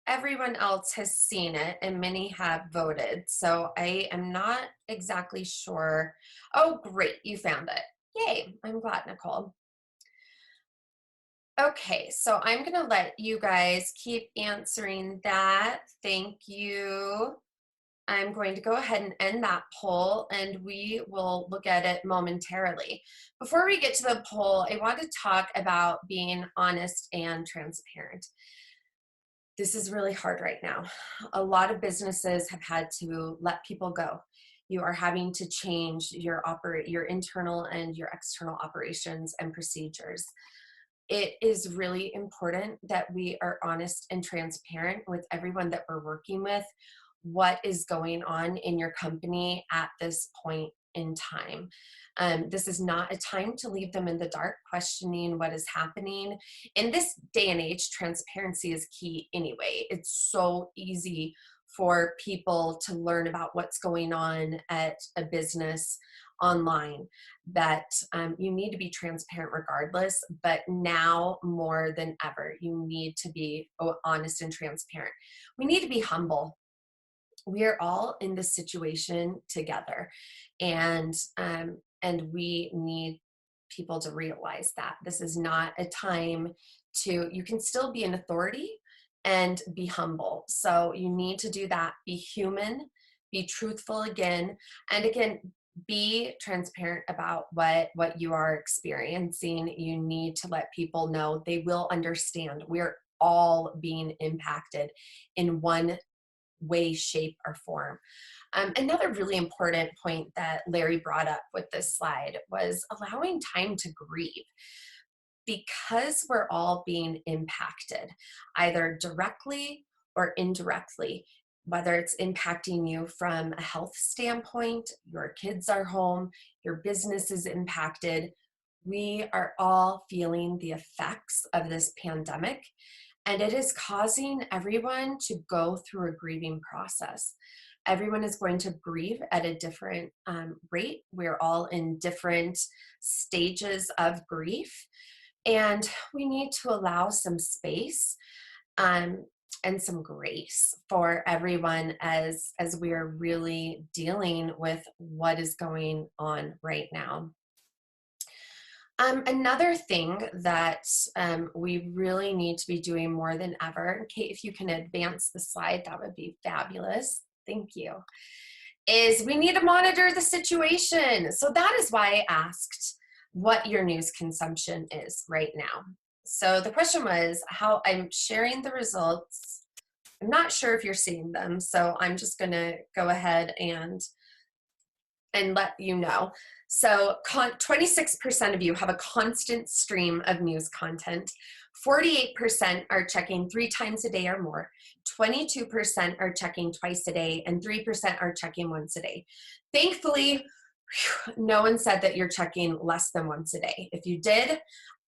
Everyone else has seen it and many have voted. So I am not exactly sure. Oh, great, you found it. Yay, I'm glad, Nicole. Okay, so I'm going to let you guys keep answering that. Thank you. I'm going to go ahead and end that poll, and we will look at it momentarily. Before we get to the poll, I want to talk about being honest and transparent. This is really hard right now. A lot of businesses have had to let people go. You are having to change your internal and your external operations and procedures. It is really important that we are honest and transparent with everyone that we're working with, what is going on in your company at this point in time. This is not a time to leave them in the dark, questioning what is happening. In this day and age, transparency is key anyway. It's so easy for people to learn about what's going on at a business online, that you need to be transparent regardless, but now more than ever, you need to be honest and transparent. We need to be humble. We are all in this situation together, and we need people to realize that this is not a time you can still be an authority and be humble. So you need to do that. Be human, be truthful again, and again, be transparent about what you are experiencing. You need to let people know. They will understand. We're all being impacted in one way, shape, or form. Another really important point that Larry brought up with this slide was allowing time to grieve. Because we're all being impacted, either directly or indirectly, whether it's impacting you from a health standpoint, your kids are home, your business is impacted, we are all feeling the effects of this pandemic, and it is causing everyone to go through a grieving process. Everyone is going to grieve at a different rate. We're all in different stages of grief. And we need to allow some space and some grace for everyone as we are really dealing with what is going on right now. Another thing that we really need to be doing more than ever, Kate, if you can advance the slide, that would be fabulous. Thank you. Is we need to monitor the situation. So that is why I asked what your news consumption is right now. So the question was how I'm sharing the results. I'm not sure if you're seeing them, so I'm just going to go ahead and let you know. So 26% of you have a constant stream of news content. 48% are checking 3 times a day or more. 22% are checking twice a day, and 3% are checking once a day. Thankfully, no one said that you're checking less than once a day. If you did,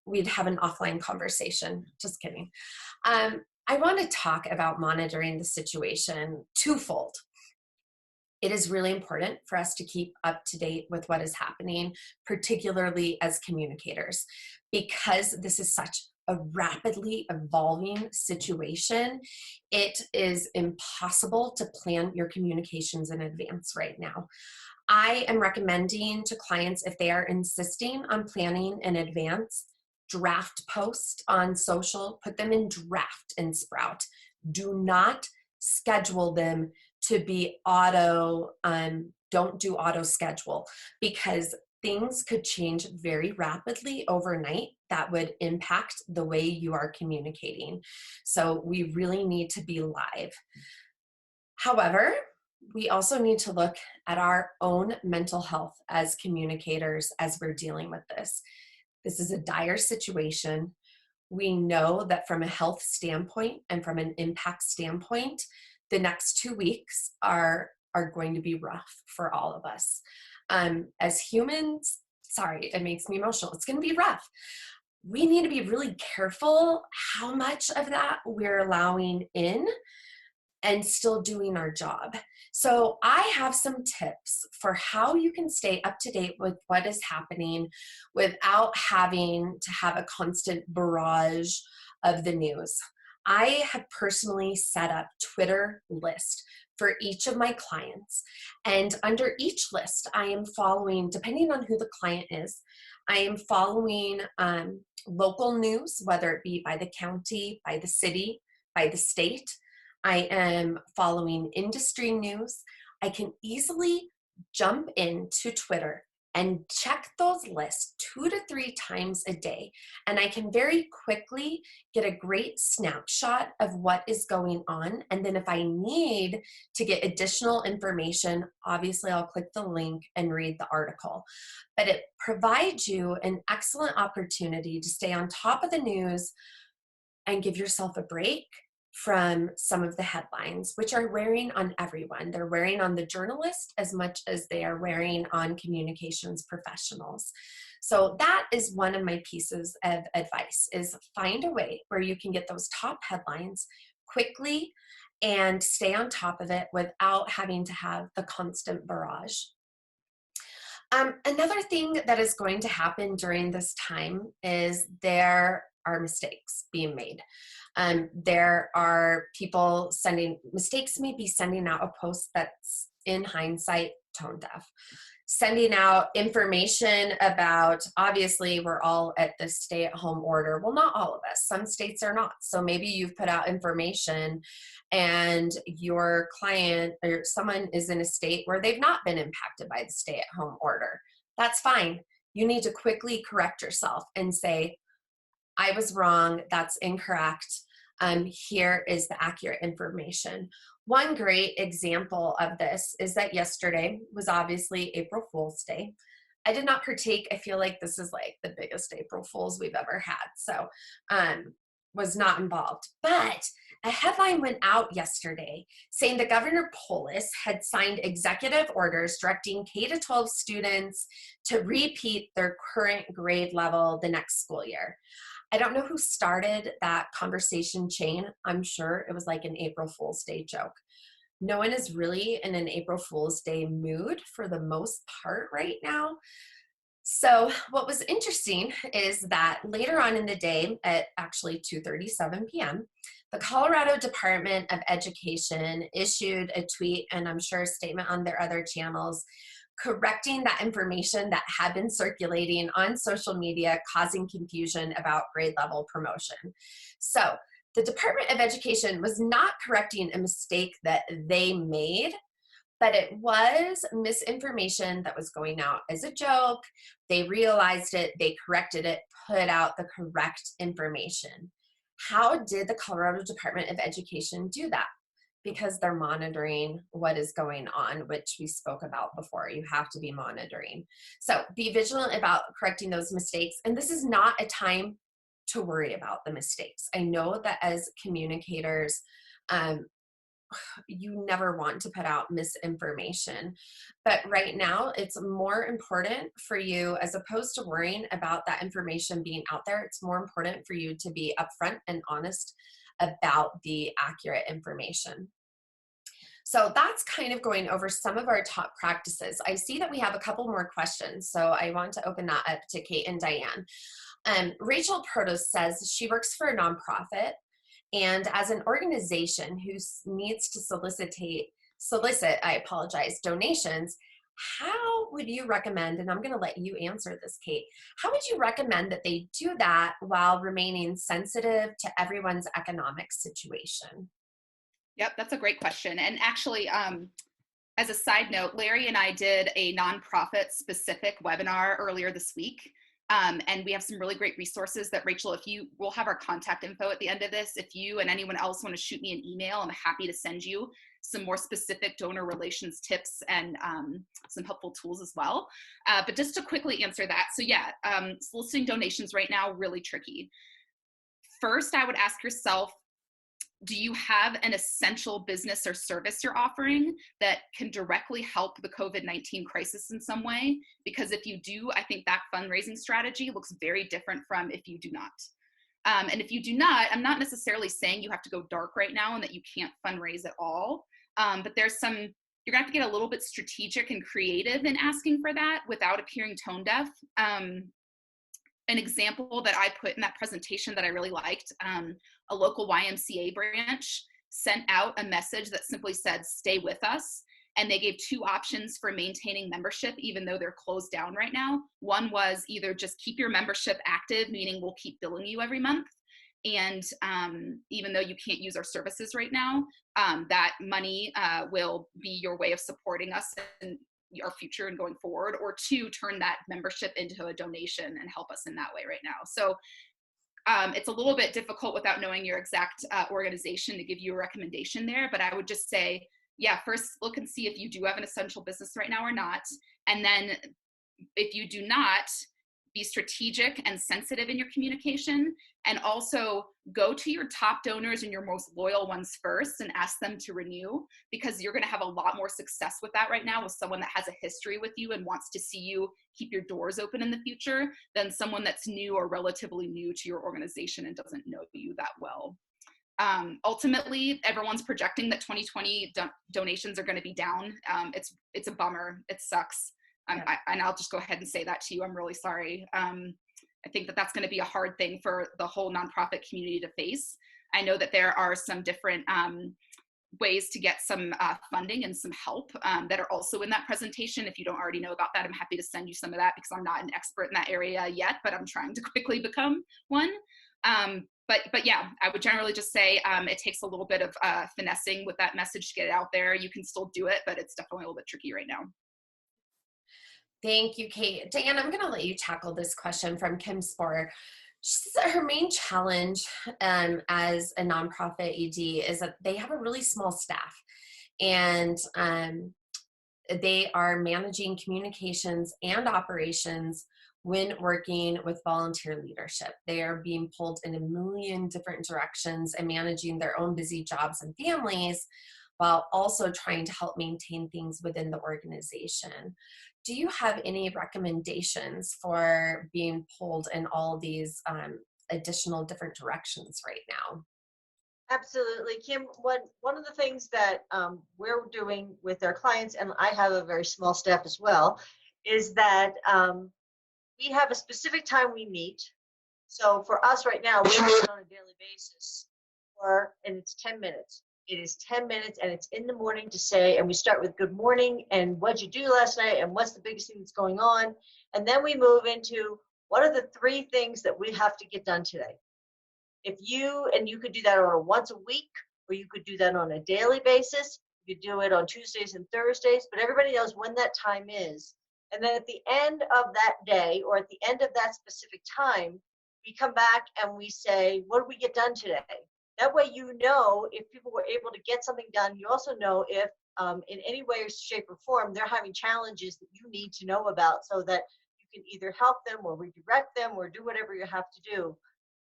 we'd have an offline conversation. Just kidding. I want to talk about monitoring the situation twofold. It is really important for us to keep up to date with what is happening, particularly as communicators, because this is such a rapidly evolving situation. It is impossible to plan your communications in advance right now. I am recommending to clients, if they are insisting on planning in advance, draft post on social, put them in draft in Sprout. Do not schedule them to be don't do auto schedule, because things could change very rapidly overnight that would impact the way you are communicating. So we really need to be live. However, we also need to look at our own mental health as communicators as we're dealing with this. This is a dire situation. We know that from a health standpoint and from an impact standpoint, the next 2 weeks are going to be rough for all of us. As humans, sorry, it makes me emotional. It's going to be rough. We need to be really careful how much of that we're allowing in and still doing our job. So I have some tips for how you can stay up to date with what is happening without having to have a constant barrage of the news. I have personally set up Twitter lists for each of my clients. And under each list, I am following, depending on who the client is, I am following local news, whether it be by the county, by the city, by the state. I am following industry news. I can easily jump into Twitter and check those lists 2 to 3 times a day. And I can very quickly get a great snapshot of what is going on. And then if I need to get additional information, obviously I'll click the link and read the article. But it provides you an excellent opportunity to stay on top of the news and give yourself a break from some of the headlines, which are wearing on everyone. They're wearing on the journalist as much as they are wearing on communications professionals. So that is one of my pieces of advice, is find a way where you can get those top headlines quickly and stay on top of it without having to have the constant barrage. Another thing that is going to happen during this time is there are mistakes being made. There are people mistakes may be sending out a post that's in hindsight tone deaf, sending out information about, obviously we're all at the stay-at-home order. Well, not all of us. Some states are not. So maybe you've put out information and your client or someone is in a state where they've not been impacted by the stay-at-home order. That's fine. You need to quickly correct yourself and say, I was wrong, that's incorrect. Here is the accurate information. One great example of this is that yesterday was obviously April Fool's Day. I did not partake. I feel like this is like the biggest April Fool's we've ever had. So was not involved. But a headline went out yesterday saying that Governor Polis had signed executive orders directing K-12 students to repeat their current grade level the next school year. I don't know who started that conversation chain. I'm sure it was like an April Fool's Day joke. No one is really in an April Fool's Day mood for the most part right now. So what was interesting is that later on in the day at actually 2:37 p.m., the Colorado Department of Education issued a tweet, and I'm sure a statement on their other channels, correcting that information that had been circulating on social media, causing confusion about grade level promotion. So the Department of Education was not correcting a mistake that they made, but it was misinformation that was going out as a joke. They realized it, they corrected it, put out the correct information. How did the Colorado Department of Education do that? Because they're monitoring what is going on, which we spoke about before. You have to be monitoring. So be vigilant about correcting those mistakes. And this is not a time to worry about the mistakes. I know that as communicators, you never want to put out misinformation. But right now, it's more important for you, as opposed to worrying about that information being out there, it's more important for you to be upfront and honest about the accurate information. So that's kind of going over some of our top practices. I see that we have a couple more questions, so I want to open that up to Kate and Diane. Rachel Protos says she works for a nonprofit, and as an organization who needs to solicit donations, how would you recommend, and I'm going to let you answer this, Kate, how would you recommend that they do that while remaining sensitive to everyone's economic situation? Yep, that's a great question. And actually, as a side note, Larry and I did a nonprofit specific webinar earlier this week. And we have some really great resources that Rachel, we'll have our contact info at the end of this. If you and anyone else want to shoot me an email, I'm happy to send you some more specific donor relations tips and some helpful tools as well. But just to quickly answer that. So yeah, soliciting donations right now, really tricky. First, I would ask yourself, do you have an essential business or service you're offering that can directly help the COVID-19 crisis in some way? Because if you do, I think that fundraising strategy looks very different from if you do not. And if you do not, I'm not necessarily saying you have to go dark right now and that you can't fundraise at all. But you're gonna have to get a little bit strategic and creative in asking for that without appearing tone deaf. An example that I put in that presentation that I really liked, a local YMCA branch sent out a message that simply said, "Stay with us." and they gave 2 options for maintaining membership, even though they're closed down right now. One was either just keep your membership active, meaning we'll keep billing you every month. And even though you can't use our services right now, that money will be your way of supporting us in our future and going forward. Or 2, turn that membership into a donation and help us in that way right now. So it's a little bit difficult without knowing your exact organization to give you a recommendation there, but I would just say, yeah, first look and see if you do have an essential business right now or not. And then if you do not, be strategic and sensitive in your communication, and also go to your top donors and your most loyal ones first and ask them to renew, because you're going to have a lot more success with that right now with someone that has a history with you and wants to see you keep your doors open in the future than someone that's new or relatively new to your organization and doesn't know you that well. Ultimately, everyone's projecting that 2020 donations are going to be down. It's a bummer. It sucks. And I'll just go ahead and say that to you. I'm really sorry. I think that that's going to be a hard thing for the whole nonprofit community to face. I know that there are some different ways to get some funding and some help that are also in that presentation. If you don't already know about that, I'm happy to send you some of that, because I'm not an expert in that area yet, but I'm trying to quickly become one. But yeah, I would generally just say it takes a little bit of finessing with that message to get it out there. You can still do it, but it's definitely a little bit tricky right now. Thank you, Kate. Diane, I'm going to let you tackle this question from Kim Sporer. She said her main challenge as a nonprofit ED is that they have a really small staff, and they are managing communications and operations when working with volunteer leadership. They are being pulled in a million different directions and managing their own busy jobs and families, while also trying to help maintain things within the organization. Do you have any recommendations for being pulled in all these additional different directions right now? Absolutely, Kim. One of the things that we're doing with our clients, and I have a very small staff as well, is that we have a specific time we meet. So for us right now, we meet on a daily basis, and it's 10 minutes. It is 10 minutes, and it's in the morning to say, and we start with good morning and what'd you do last night and what's the biggest thing that's going on. And then we move into what are the 3 things that we have to get done today. You could do that on a once a week, or you could do that on a daily basis. You could do it on Tuesdays and Thursdays, but everybody knows when that time is. And then at the end of that day, or at the end of that specific time, we come back and we say, what did we get done today? That way, you know, if people were able to get something done. You also know if in any way, shape, or form, they're having challenges that you need to know about, so that you can either help them or redirect them or do whatever you have to do.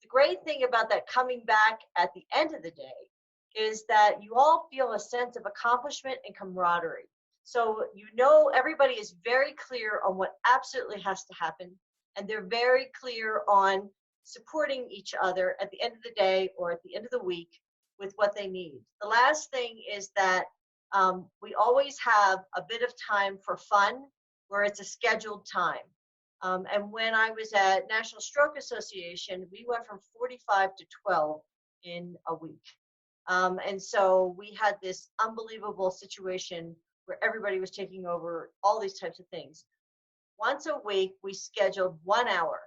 The great thing about that coming back at the end of the day is that you all feel a sense of accomplishment and camaraderie. So you know everybody is very clear on what absolutely has to happen, and they're very clear on supporting each other at the end of the day or at the end of the week with what they need. The last thing is that we always have a bit of time for fun, where it's a scheduled time. And when I was at National Stroke Association, we went from 45 to 12 in a week. And so we had this unbelievable situation where everybody was taking over all these types of things. Once a week, we scheduled 1 hour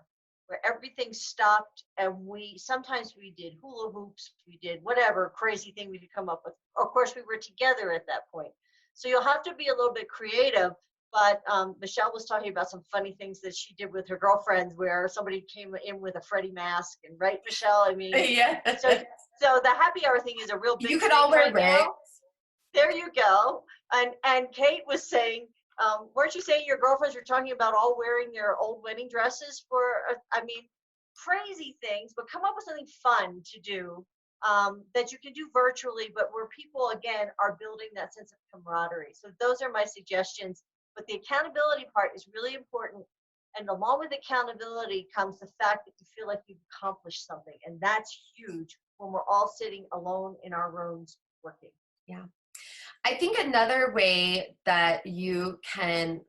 where everything stopped, and sometimes we did hula hoops, we did whatever crazy thing we could come up with. Of course, we were together at that point. So you'll have to be a little bit creative, but Michelle was talking about some funny things that she did with her girlfriends, where somebody came in with a Freddie mask, and right, Michelle? I mean, Yeah. So the happy hour thing is a real big You could thing all wear right now. wigs. There you go. And Kate was saying, weren't you saying your girlfriends were talking about all wearing their old wedding dresses for, crazy things, but come up with something fun to do that you can do virtually, but where people, again, are building that sense of camaraderie. So those are my suggestions. But the accountability part is really important. And along with accountability comes the fact that you feel like you've accomplished something. And that's huge when we're all sitting alone in our rooms working. Yeah. I think another way that you can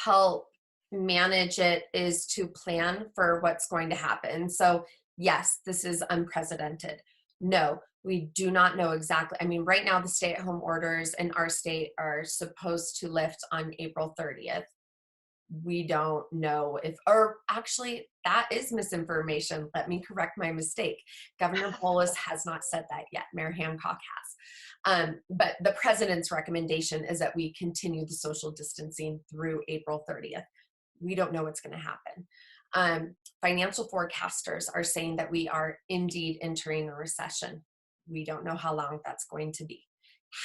help manage it is to plan for what's going to happen. So yes, this is unprecedented. No, we do not know exactly. I mean, right now the stay-at-home orders in our state are supposed to lift on April 30th. We don't know if, or actually that is misinformation. Let me correct my mistake. Governor Polis has not said that yet. Mayor Hancock has. But the president's recommendation is that we continue the social distancing through April 30th. We don't know what's going to happen. Financial forecasters are saying that we are indeed entering a recession. We don't know how long that's going to be.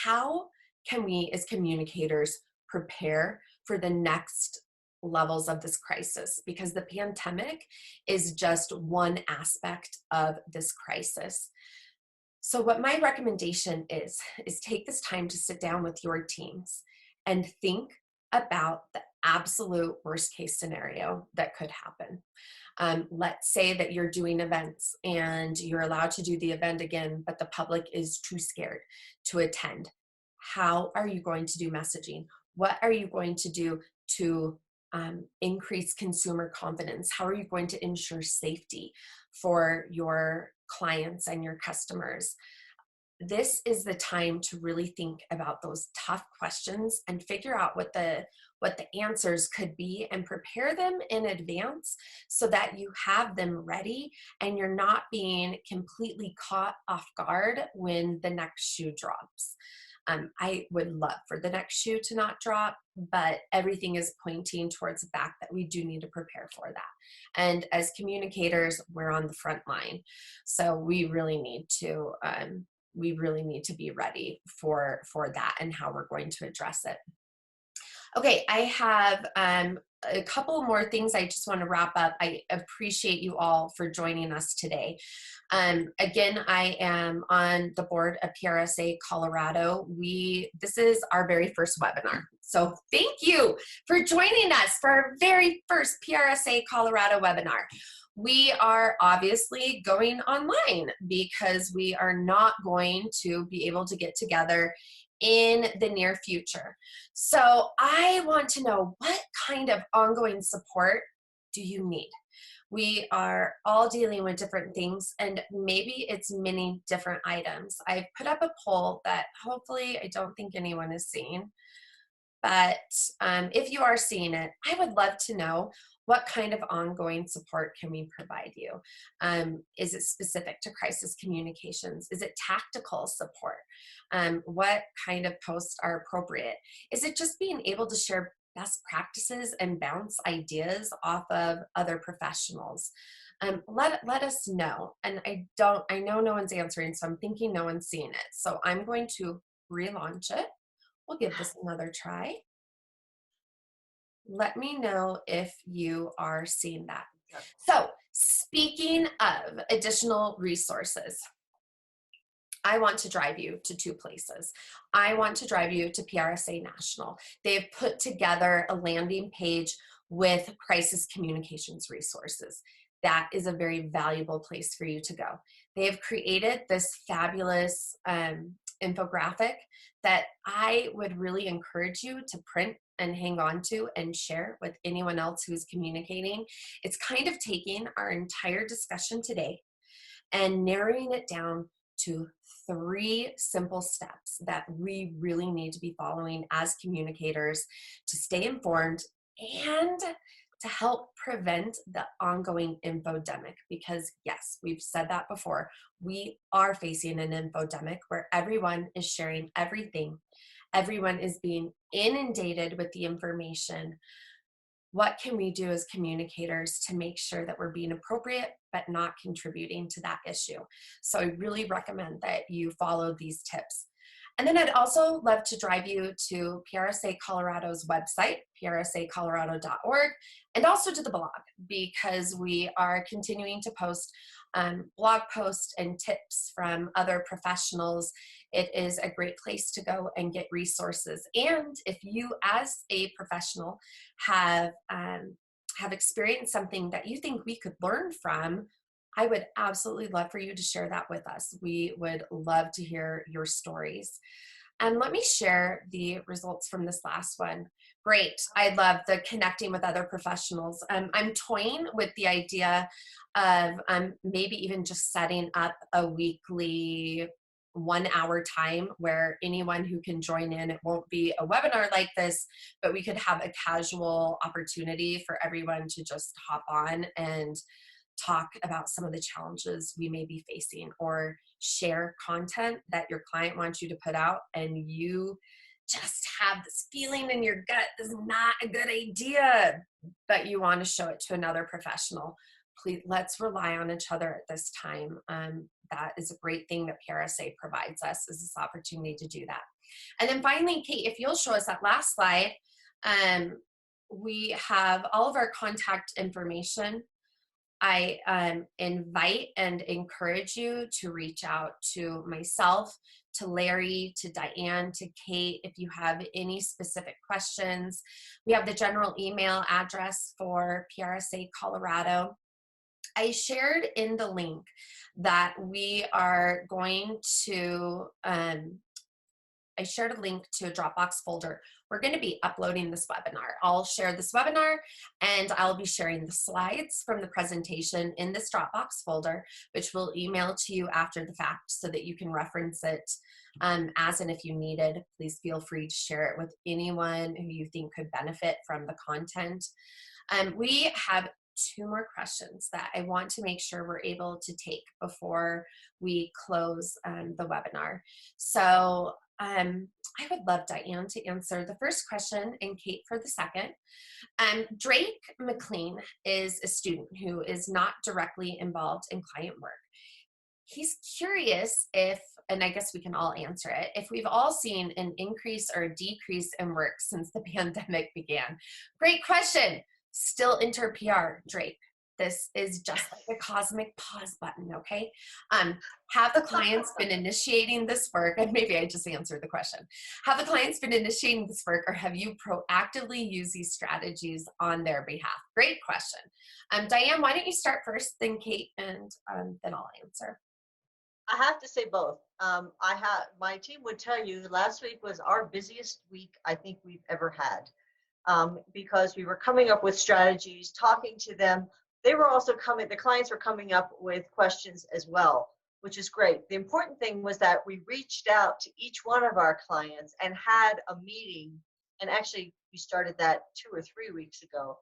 How can we as communicators prepare for the next levels of this crisis? Because the pandemic is just one aspect of this crisis. So what my recommendation is take this time to sit down with your teams and think about the absolute worst case scenario that could happen. Let's say that you're doing events and you're allowed to do the event again, but the public is too scared to attend. How are you going to do messaging? What are you going to do to increase consumer confidence? How are you going to ensure safety for your clients and your customers? This is the time to really think about those tough questions and figure out what the answers could be and prepare them in advance so that you have them ready and you're not being completely caught off guard when the next shoe drops. I would love for the next shoe to not drop, but everything is pointing towards the fact that we do need to prepare for that. And as communicators, we're on the front line. So we really need to be ready for that and how we're going to address it. Okay, I have a couple more things I just want to wrap up. I appreciate you all for joining us today. Again, I am on the board of PRSA Colorado. This is our very first webinar. So thank you for joining us for our very first PRSA Colorado webinar. We are obviously going online because we are not going to be able to get together in the near future. So I want to know, what kind of ongoing support do you need? We are all dealing with different things, and maybe it's many different items. I've put up a poll that hopefully I don't think anyone is seeing, but if you are seeing it, I would love to know, what kind of ongoing support can we provide you? Is it specific to crisis communications? Is it tactical support? What kind of posts are appropriate? Is it just being able to share best practices and bounce ideas off of other professionals? Let us know. And I know no one's answering, so I'm thinking no one's seeing it. So I'm going to relaunch it. We'll give this another try. Let me know if you are seeing that. So, speaking of additional resources, I want to drive you to two places. I want to drive you to PRSA National. They've put together a landing page with crisis communications resources. That is a very valuable place for you to go. They have created this fabulous infographic that I would really encourage you to print and hang on to and share with anyone else who's communicating. It's kind of taking our entire discussion today and narrowing it down to 3 simple steps that we really need to be following as communicators to stay informed and to help prevent the ongoing infodemic. Because yes, we've said that before, we are facing an infodemic where everyone is sharing everything. Everyone is being inundated with the information. What can we do as communicators to make sure that we're being appropriate but not contributing to that issue? So I really recommend that you follow these tips. And then I'd also love to drive you to PRSA Colorado's website, prsacolorado.org, and also to the blog, because we are continuing to post blog posts and tips from other professionals. It is a great place to go and get resources. And if you as a professional have experienced something that you think we could learn from, I would absolutely love for you to share that with us. We would love to hear your stories. And let me share the results from this last one. Great. I love the connecting with other professionals. I'm toying with the idea of maybe even just setting up a weekly 1 hour time where anyone who can join in, it won't be a webinar like this, but we could have a casual opportunity for everyone to just hop on and talk about some of the challenges we may be facing, or share content that your client wants you to put out and you just have this feeling in your gut, this is not a good idea, but you want to show it to another professional. Please, let's rely on each other at this time. That is a great thing that PRSA provides us, is this opportunity to do that. And then finally, Kate, if you'll show us that last slide, we have all of our contact information. I invite and encourage you to reach out to myself, to Larry, to Diane, to Kate, if you have any specific questions. We have the general email address for PRSA Colorado. I shared in the link that we are going to, I shared a link to a Dropbox folder. We're going to be uploading this webinar. I'll share this webinar and I'll be sharing the slides from the presentation in this Dropbox folder, which we'll email to you after the fact so that you can reference it as and if you needed. Please feel free to share it with anyone who you think could benefit from the content. We have 2 more questions that I want to make sure we're able to take before we close the webinar. So I would love Diane to answer the first question and Kate for the second. Drake McLean is a student who is not directly involved in client work. He's curious if, and I guess we can all answer it, if we've all seen an increase or a decrease in work since the pandemic began. Great question. Still enter PR, Drake. This is just like a cosmic pause button, okay? Have the clients been initiating this work? And maybe I just answered the question. Have the clients been initiating this work, or have you proactively used these strategies on their behalf? Great question. Diane, why don't you start first, then Kate, and then I'll answer. I have to say both. My team would tell you last week was our busiest week I think we've ever had. Because we were coming up with strategies, talking to them. They were also the clients were coming up with questions as well, which is great. The important thing was that we reached out to each one of our clients and had a meeting, and actually we started that 2 or 3 weeks ago,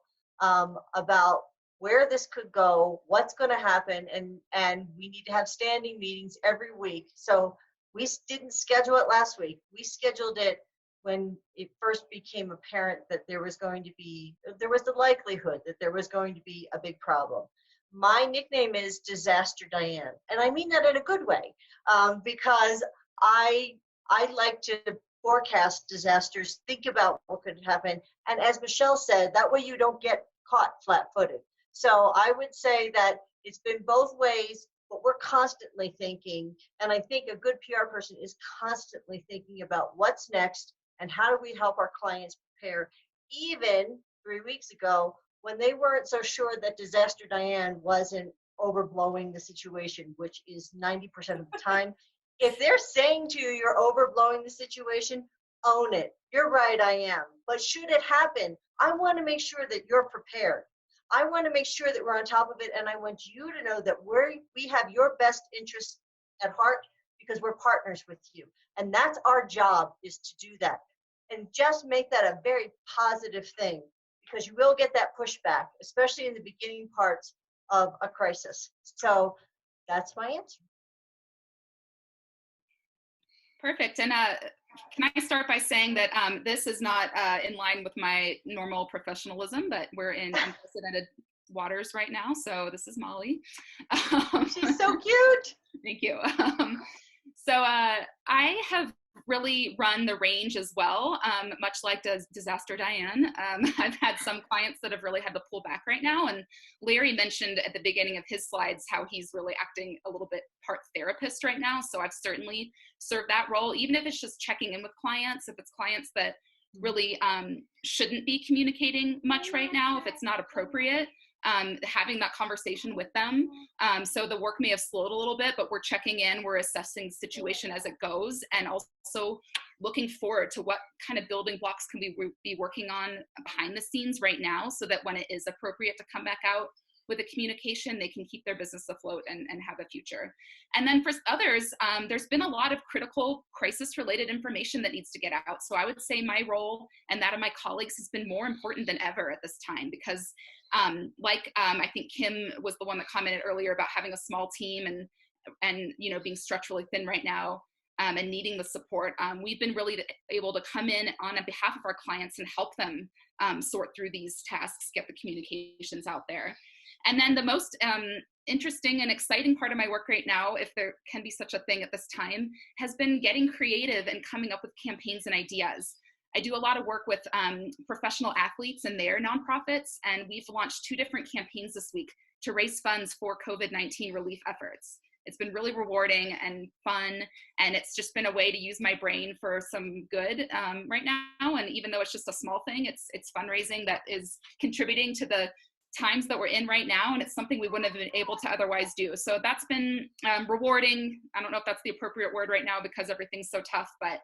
about where this could go, what's going to happen, and we need to have standing meetings every week. So we didn't schedule it last week. We scheduled it when it first became apparent that there was the likelihood that there was going to be a big problem. My nickname is Disaster Diane, and I mean that in a good way, because I like to forecast disasters, think about what could happen, and as Michelle said, that way you don't get caught flat-footed. So I would say that it's been both ways, but we're constantly thinking, and I think a good PR person is constantly thinking about what's next and how do we help our clients prepare, even 3 weeks ago when they weren't so sure that Disaster Diane wasn't overblowing the situation, which is 90% of the time. If they're saying to you, you're overblowing the situation, own it. You're right, I am. But should it happen, I want to make sure that you're prepared. I want to make sure that we're on top of it, and I want you to know that we have your best interests at heart because we're partners with you. And that's our job, is to do that. And just make that a very positive thing, because you will get that pushback, especially in the beginning parts of a crisis. So that's my answer. Perfect. And can I start by saying that this is not in line with my normal professionalism, but we're in unprecedented waters right now. So this is Molly. She's so cute. Thank you. So I have really run the range as well, much like Disaster Diane. I've had some clients that have really had to pull back right now, and Larry mentioned at the beginning of his slides how he's really acting a little bit part therapist right now, so I've certainly served that role, even if it's just checking in with clients, if it's clients that really shouldn't be communicating much right now, if it's not appropriate. having that conversation with them. So the work may have slowed a little bit, but we're checking in, we're assessing the situation as it goes, and also looking forward to what kind of building blocks can we be working on behind the scenes right now, so that when it is appropriate to come back out with a communication, they can keep their business afloat and have a future. And then for others, there's been a lot of critical crisis-related information that needs to get out. So I would say my role and that of my colleagues has been more important than ever at this time, because I think Kim was the one that commented earlier about having a small team and you know, being stretched really thin right now, and needing the support. We've been really able to come in on behalf of our clients and help them sort through these tasks, get the communications out there. And then the most interesting and exciting part of my work right now, if there can be such a thing at this time, has been getting creative and coming up with campaigns and ideas. I do a lot of work with professional athletes and their nonprofits, and we've launched 2 different campaigns this week to raise funds for COVID-19 relief efforts. It's been really rewarding and fun, and it's just been a way to use my brain for some good right now. And even though it's just a small thing, it's fundraising that is contributing to the times that we're in right now, and it's something we wouldn't have been able to otherwise do. So that's been rewarding. I don't know if that's the appropriate word right now because everything's so tough, but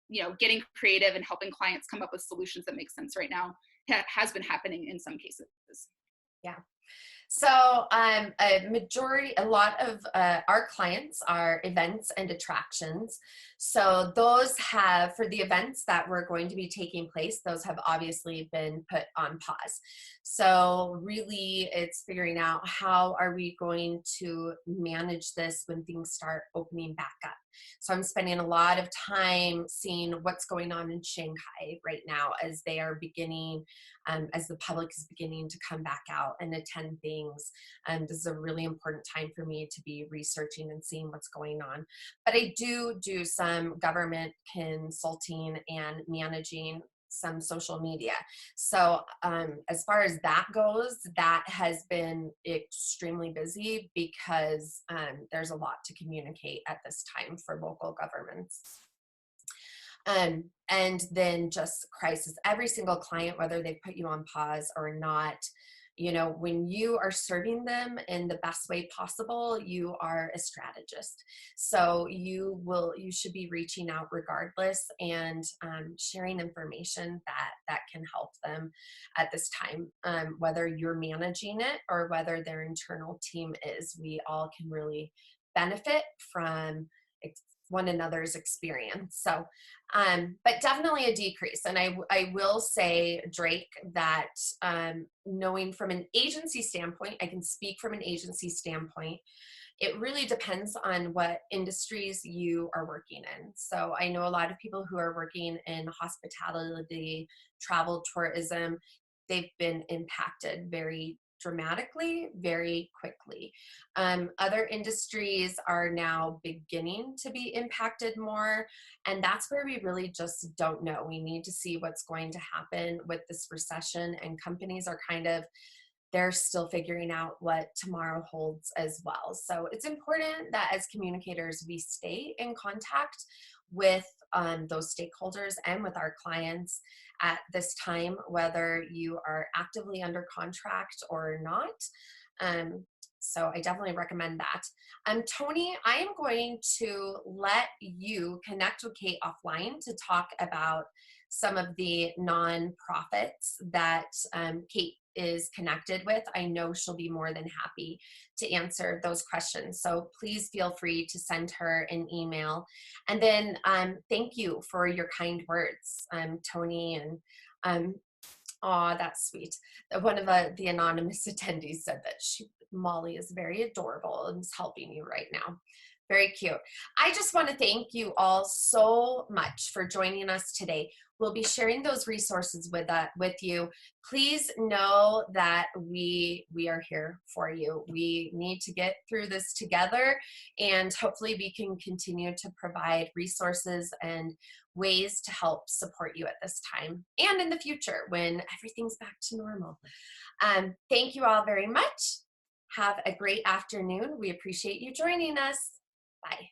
you know, getting creative and helping clients come up with solutions that make sense right now has been happening in some cases. Yeah. So a lot of our clients are events and attractions. So those have, for the events that were going to be taking place, those have obviously been put on pause. So really it's figuring out how are we going to manage this when things start opening back up. So I'm spending a lot of time seeing what's going on in Shanghai right now as they are beginning, as the public is beginning to come back out and attend things. This is a really important time for me to be researching and seeing what's going on. But I do some government consulting and managing some social media. So as far as that goes, that has been extremely busy because there's a lot to communicate at this time for local governments. And then just crisis. Every single client, whether they put you on pause or not, you know, when you are serving them in the best way possible, you are a strategist. So you should be reaching out regardless and sharing information that can help them at this time, whether you're managing it or whether their internal team is. We all can really benefit from one another's experience. So, but definitely a decrease. And I will say, Drake, that knowing from an agency standpoint, I can speak from an agency standpoint, it really depends on what industries you are working in. So I know a lot of people who are working in hospitality, travel, tourism, they've been impacted very dramatically, very quickly. Other industries are now beginning to be impacted more, and that's where we really just don't know. We need to see what's going to happen with this recession, and companies are they're still figuring out what tomorrow holds as well. So it's important that as communicators, we stay in contact with those stakeholders and with our clients at this time, whether you are actively under contract or not. So I definitely recommend that. Tony, I am going to let you connect with Kate offline to talk about some of the nonprofits that Kate is connected with. I know she'll be more than happy to answer those questions. So please feel free to send her an email. And then thank you for your kind words, Tony. And aw, that's sweet. One of the anonymous attendees said that Molly is very adorable and is helping you right now. Very cute. I just want to thank you all so much for joining us today. We'll be sharing those resources with you. Please know that we are here for you. We need to get through this together, and hopefully we can continue to provide resources and ways to help support you at this time and in the future when everything's back to normal. Thank you all very much. Have a great afternoon. We appreciate you joining us. Bye.